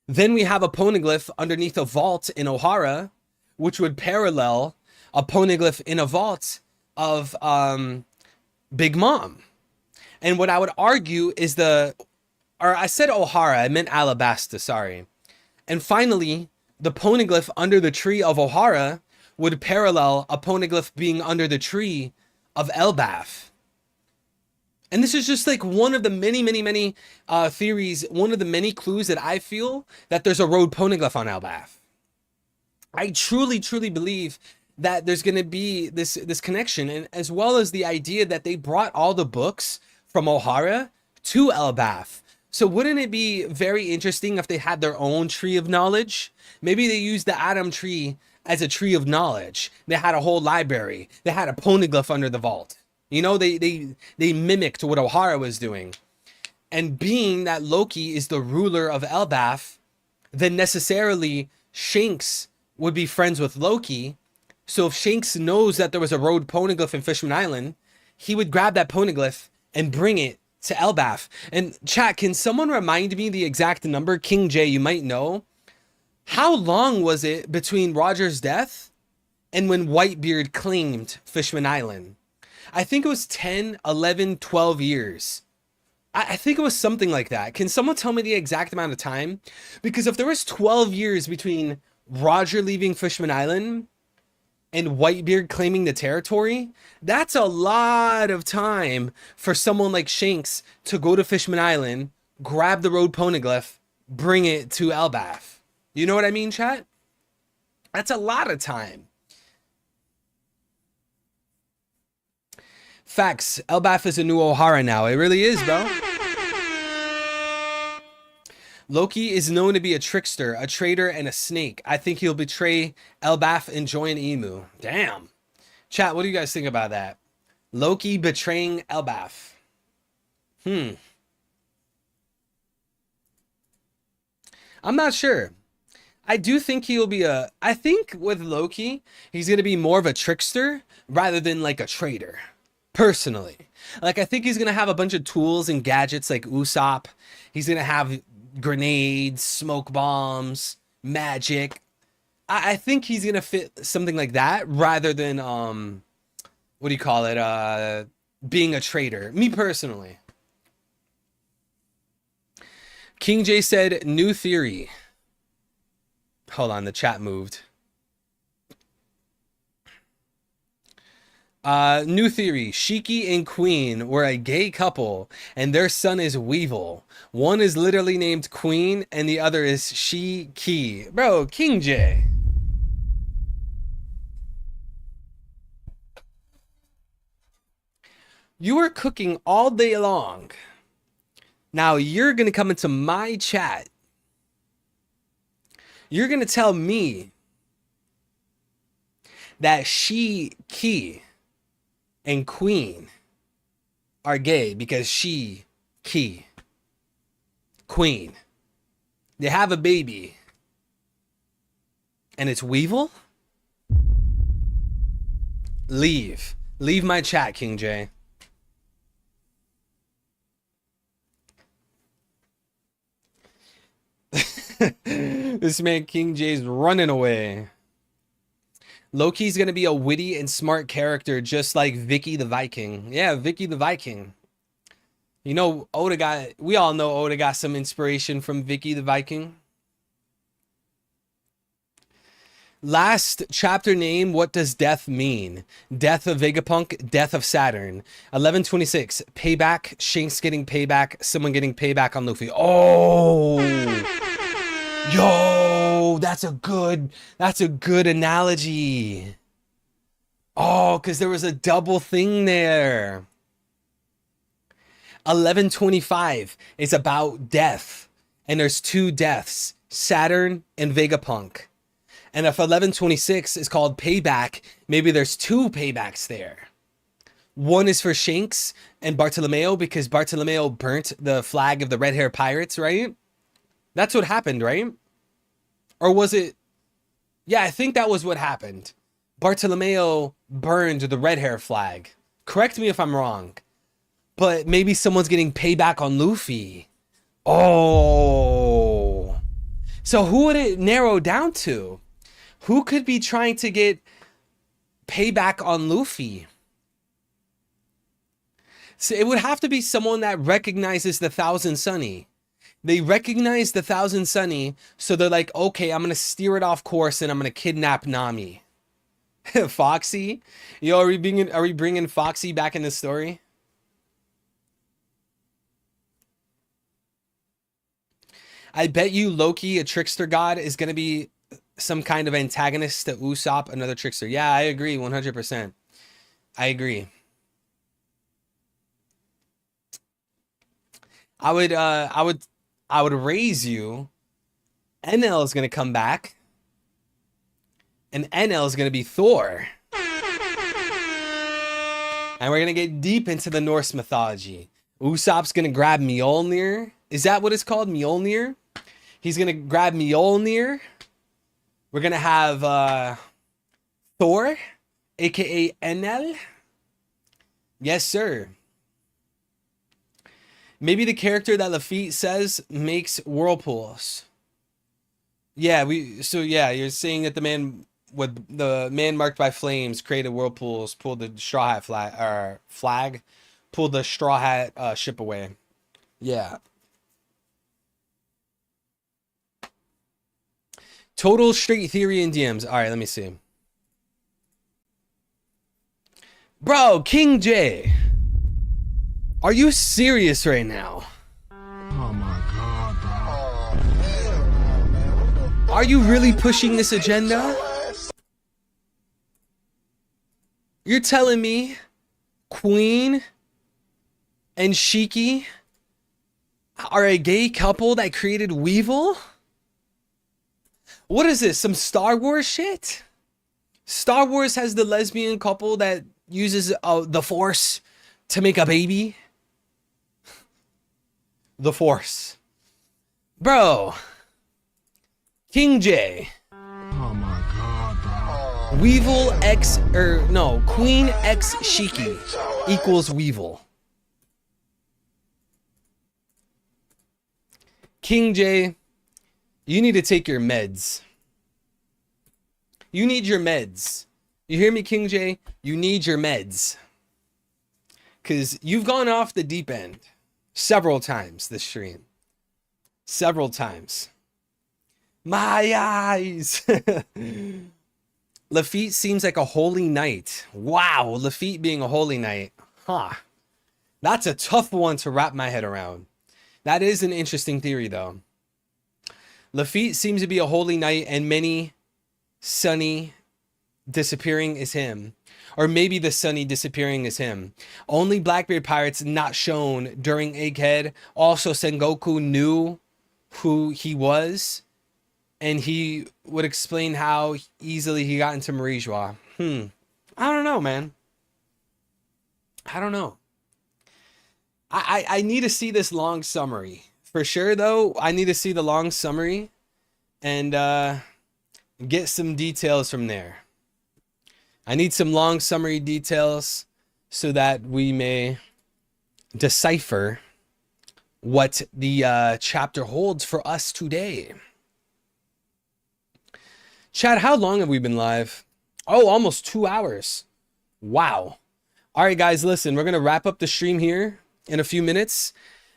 Then we have a poneglyph underneath a vault in Ohara, which would parallel a poneglyph in a vault of Big Mom. And what I would argue is I said Ohara, I meant Alabasta, sorry. And finally, the poneglyph under the tree of Ohara would parallel a poneglyph being under the tree of Elbaf. And this is just like one of the many theories, one of the many clues that I feel that there's a road poneglyph on Elbaf. I truly believe that there's going to be this connection, and as well as the idea that they brought all the books from Ohara to Elbaf. So wouldn't it be very interesting if they had their own tree of knowledge? Maybe they used the Adam tree as a tree of knowledge. They had a whole library. They had a poneglyph under the vault. You know, they mimicked what Ohara was doing. And being that Loki is the ruler of Elbaf, then necessarily Shanks would be friends with Loki. So if Shanks knows that there was a road poneglyph in Fishman Island, he would grab that poneglyph and bring it to Elbaf. And chat, can someone remind me the exact number? King J, you might know. How long was it between Roger's death and when Whitebeard claimed Fishman Island? I think it was 10, 11, 12 years. I think it was something like that. Can someone tell me the exact amount of time? Because if there was 12 years between Roger leaving Fishman Island and Whitebeard claiming the territory, that's a lot of time for someone like Shanks to go to Fishman Island, grab the road poneglyph, bring it to Elbaf. You know what I mean, chat? That's a lot of time. Facts. Elbaf is a new Ohara now. It really is, bro. Loki is known to be a trickster, a traitor, and a snake. I think he'll betray Elbaf and join Emu. Damn. Chat, what do you guys think about that? Loki betraying Elbaf. I'm not sure. I do think he'll be I think with Loki, he's going to be more of a trickster rather than like a traitor. Personally. Like, I think he's going to have a bunch of tools and gadgets like Usopp. He's going to have grenades, smoke bombs, magic. I think he's gonna fit something like that rather than what do you call it, being a traitor. Me personally. King J said new theory. Hold on, the chat moved. New theory. Shiki and Queen were a gay couple, and their son is Weevil. One is literally named Queen, and the other is Shiki. Bro, King J. You were cooking all day long. Now you're gonna come into my chat. You're gonna tell me that Shiki and Queen are gay because Queen. They have a baby. And it's Weevil? Leave. Leave my chat, King J. This man King J's running away. Loki's gonna be a witty and smart character, just like Vicky the Viking. Yeah, Vicky the Viking. You know, we all know Oda got some inspiration from Vicky the Viking. Last chapter name, what does death mean? Death of Vegapunk, death of Saturn. 1126, payback, Shanks getting payback, someone getting payback on Luffy. Oh, yo, that's a good analogy. Oh, because there was a double thing there. 1125 is about death, and there's two deaths, Saturn and Vegapunk. And if 1126 is called payback, maybe there's two paybacks there. One is for Shanks and Bartolomeo, because Bartolomeo burnt the flag of the red hair pirates, right? That's what happened, right? Or was it? Yeah, I think that was what happened. Bartolomeo burned the red hair flag. Correct me if I'm wrong. But maybe someone's getting payback on Luffy. Oh. So who would it narrow down to? Who could be trying to get payback on Luffy? So it would have to be someone that recognizes the Thousand Sunny. They recognize the Thousand Sunny, so they're like, okay, I'm going to steer it off course and I'm going to kidnap Nami. Foxy? Yo, are we bringing Foxy back in the story? I bet you Loki, a trickster god, is going to be some kind of antagonist to Usopp, another trickster. Yeah, I agree 100%. I agree. I would raise you. NL is going to come back. And NL is going to be Thor. And we're going to get deep into the Norse mythology. Usopp's going to grab Mjolnir. Is that what it's called? Mjolnir? He's going to grab Mjolnir. We're going to have Thor, a.k.a. NL. Yes, sir. Maybe the character that Lafitte says makes whirlpools. Yeah, you're saying that the man marked by flames created whirlpools, pulled the straw hat flag, pulled the straw hat ship away. Yeah. Total straight theory and DMs. All right, let me see. Bro, King J. Are you serious right now? Oh my god, bro. Are you really pushing this agenda? You're telling me Queen and Shiki are a gay couple that created Weevil? What is this? Some Star Wars shit? Star Wars has the lesbian couple that uses the Force to make a baby? The Force. Bro. King J. Oh my god, bro. Weevil Queen X Shiki equals Weevil. King J, you need to take your meds. You need your meds. You hear me, King J? You need your meds. Because you've gone off the deep end several times this stream. Several times. My eyes. Lafitte seems like a holy knight. Wow, Lafitte being a holy knight. Huh. That's a tough one to wrap my head around. That is an interesting theory, though. Lafitte seems to be a holy knight, and many Sunny disappearing is him. Or maybe the Sunny disappearing is him. Only Blackbeard pirates not shown during Egghead. Also, Sengoku knew who he was, and he would explain how easily he got into Marijois. I don't know, man. I don't know. I need to see this long summary. For sure, though, I need to see the long summary and get some details from there. I need some long summary details so that we may decipher what the chapter holds for us today. Chad, how long have we been live? Oh, almost 2 hours. Wow. All right, guys, listen, we're going to wrap up the stream here in a few minutes.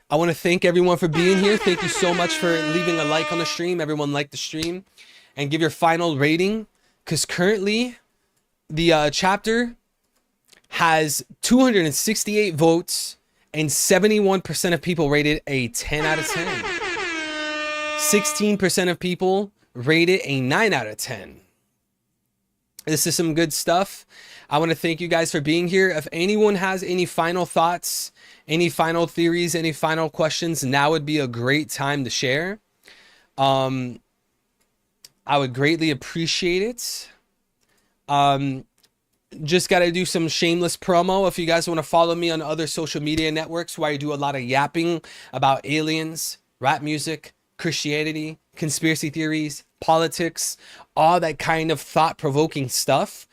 I want to thank everyone for being here. Thank you so much for leaving a like on the stream. Everyone like the stream. And give your final rating. because currently the chapter has 268 votes and 71% of people rated a 10 out of 10. 16% of people rated a 9 out of 10. This is some good stuff. I want to thank you guys for being here. If anyone has any final thoughts, any final theories, any final questions, now would be a great time to share. I would greatly appreciate it. Just got to do some shameless promo. If you guys want to follow me on other social media networks where I do a lot of yapping about aliens, rap music, Christianity, conspiracy theories, politics, all that kind of thought-provoking stuff,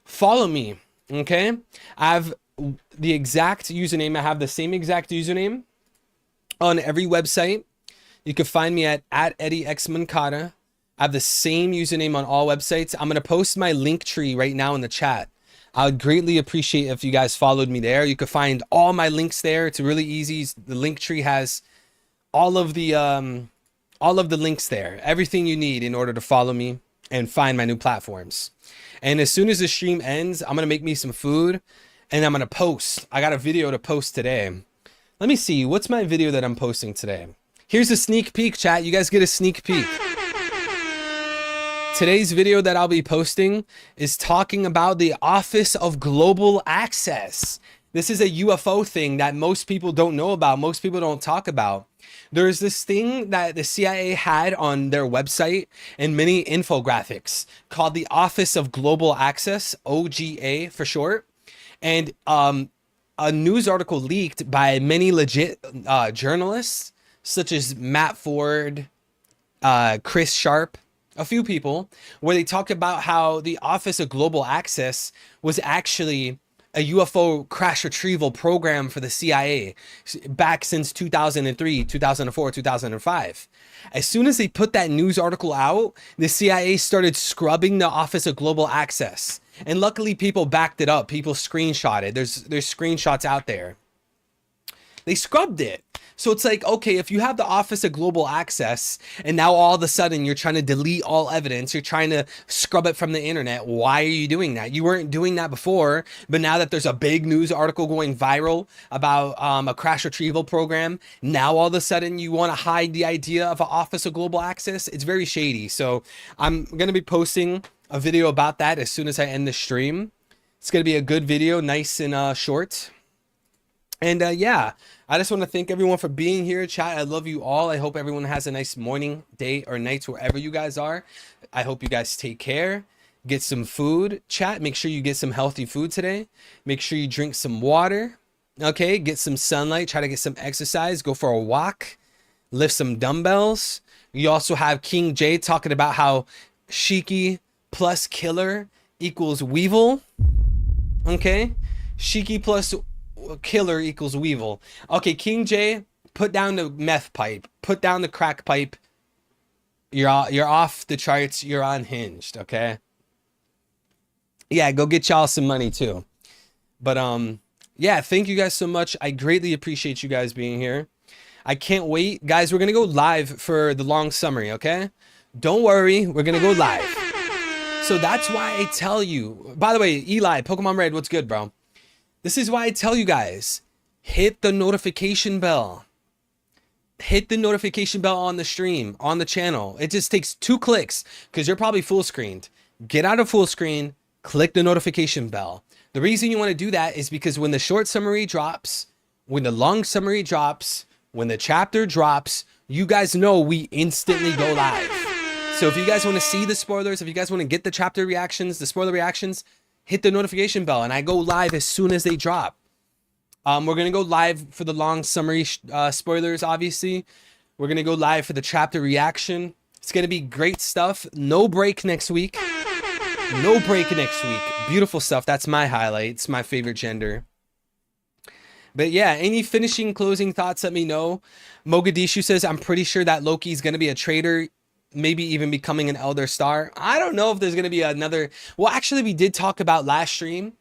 follow me, okay? I have the exact username. I have the same exact username on every website. You can find me at Eddie X Mancata. I have the same username on all websites. I'm going to post my link tree right now in the chat. I would greatly appreciate if you guys followed me there. You could find all my links there. It's really easy. The link tree has all of the links there. Everything you need in order to follow me and find my new platforms. And as soon as the stream ends, I'm going to make me some food and I'm going to post. I got a video to post today. Let me see. What's my video that I'm posting today? Here's a sneak peek, chat. You guys get a sneak peek. Today's video that I'll be posting is talking about the Office of Global Access. This is a UFO thing that most people don't know about. Most people don't talk about. There's this thing that the CIA had on their website and many infographics called the Office of Global Access, OGA for short. And a news article leaked by many legit journalists, such as Matt Ford, Chris Sharp, a few people, where they talked about how the Office of Global Access was actually a UFO crash retrieval program for the CIA back since 2003, 2004, 2005. As soon as they put that news article out, the CIA started scrubbing the Office of Global Access. And luckily people backed it up. People screenshot it. There's screenshots out there. They scrubbed it. So it's like, okay, if you have the Office of Global Access and now all of a sudden you're trying to delete all evidence, you're trying to scrub it from the internet, why are you doing that? You weren't doing that before, but now that there's a big news article going viral about a crash retrieval program, now all of a sudden you want to hide the idea of an Office of Global Access. It's very shady. So I'm going to be posting a video about that as soon as I end the stream. It's going to be a good video, nice and short. And yeah, I just want to thank everyone for being here, chat. I love you all. I hope everyone has a nice morning, day, or nights wherever you guys are. I hope you guys take care. Get some food, chat. Make sure you get some healthy food today. Make sure you drink some water. Okay, get some sunlight. Try to get some exercise. Go for a walk. Lift some dumbbells. You also have King J talking about how Shiki plus Killer equals Weevil. Okay, Shiki plus Killer equals Weevil. Okay, King J, put down the meth pipe. Put down the crack pipe. You're off the charts. You're unhinged, okay? Yeah, go get y'all some money too. But yeah, thank you guys so much. I greatly appreciate you guys being here. I can't wait. Guys, we're going to go live for the long summary, okay? Don't worry, we're going to go live. So that's why I tell you. By the way, Eli, Pokemon Red, what's good, bro? This is why I tell you guys, hit the notification bell. Hit the notification bell on the stream, on the channel. It just takes 2 clicks because you're probably full screened. Get out of full screen, click the notification bell. The reason you want to do that is because when the short summary drops, when the long summary drops, when the chapter drops, you guys know we instantly go live. So if you guys want to see the spoilers, if you guys want to get the chapter reactions, the spoiler reactions, hit the notification bell and I go live as soon as they drop. We're going to go live for the long summary spoilers, obviously. We're going to go live for the chapter reaction. It's going to be great stuff. No break next week. No break next week. Beautiful stuff. That's my highlight. It's my favorite gender. But yeah, any finishing, closing thoughts, let me know. Mogadishu says, I'm pretty sure that Loki's going to be a traitor, maybe even becoming an Elder Star. I don't know if there's going to be another. Well, actually, we did talk about last stream.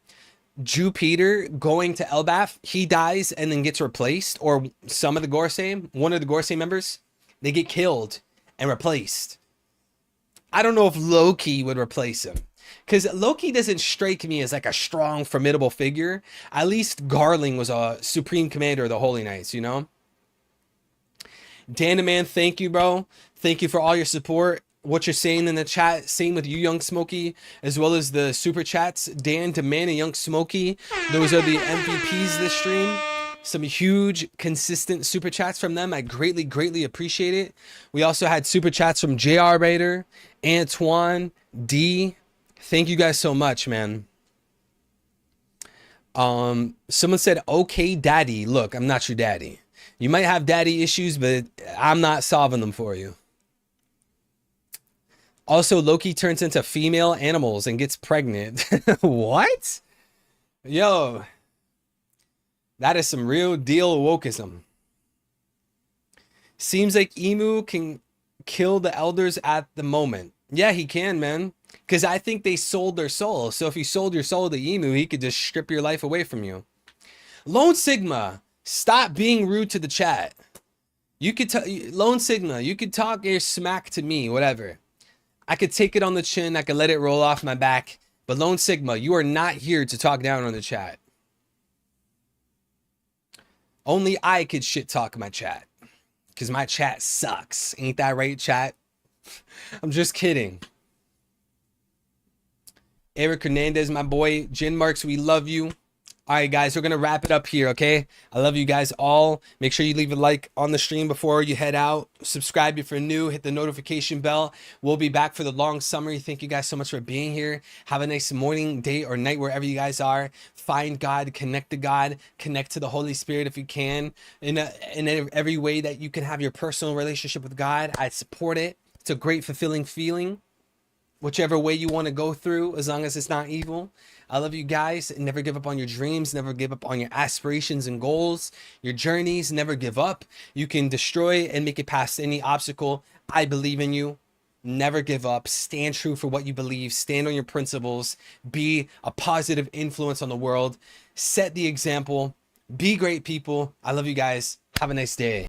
Jupiter going to Elbaf, he dies and then gets replaced, or some of the Gorsei, one of the Gorsei members, they get killed and replaced. I don't know if Loki would replace him. Because Loki doesn't strike me as like a strong, formidable figure. At least Garling was a supreme commander of the Holy Knights, you know? Danaman, thank you, bro. Thank you for all your support. What you're saying in the chat, same with you, Young Smokey, as well as the super chats. Dan, Demand, and Young Smokey, those are the MVPs this stream. Some huge, consistent super chats from them. I greatly, greatly appreciate it. We also had super chats from JR Raider, Antoine, D. Thank you guys so much, man. Someone said, okay, daddy. Look, I'm not your daddy. You might have daddy issues, but I'm not solving them for you. Also, Loki turns into female animals and gets pregnant. What? Yo, that is some real deal wokeism. Seems like Emu can kill the elders at the moment. Yeah, he can, man. Because I think they sold their soul. So if you sold your soul to Emu, he could just strip your life away from you. Lone Sigma, stop being rude to the chat. You could Lone Sigma, you could talk your smack to me, whatever. I could take it on the chin. I could let it roll off my back. But Lone Sigma, you are not here to talk down on the chat. Only I could shit talk my chat. Because my chat sucks. Ain't that right, chat? I'm just kidding. Eric Hernandez, my boy. Jen Marks, we love you. All right, guys, we're going to wrap it up here, okay? I love you guys all. Make sure you leave a like on the stream before you head out. Subscribe if you're new. Hit the notification bell. We'll be back for the long summary. Thank you guys so much for being here. Have a nice morning, day, or night wherever you guys are. Find God, connect to God, connect to the Holy Spirit if you can. In every way that you can have your personal relationship with God, I support it. It's a great, fulfilling feeling. Whichever way you want to go through, as long as it's not evil. I love you guys. Never give up on your dreams. Never give up on your aspirations and goals. Your journeys, never give up. You can destroy and make it past any obstacle. I believe in you. Never give up. Stand true for what you believe. Stand on your principles. Be a positive influence on the world. Set the example. Be great people. I love you guys. Have a nice day.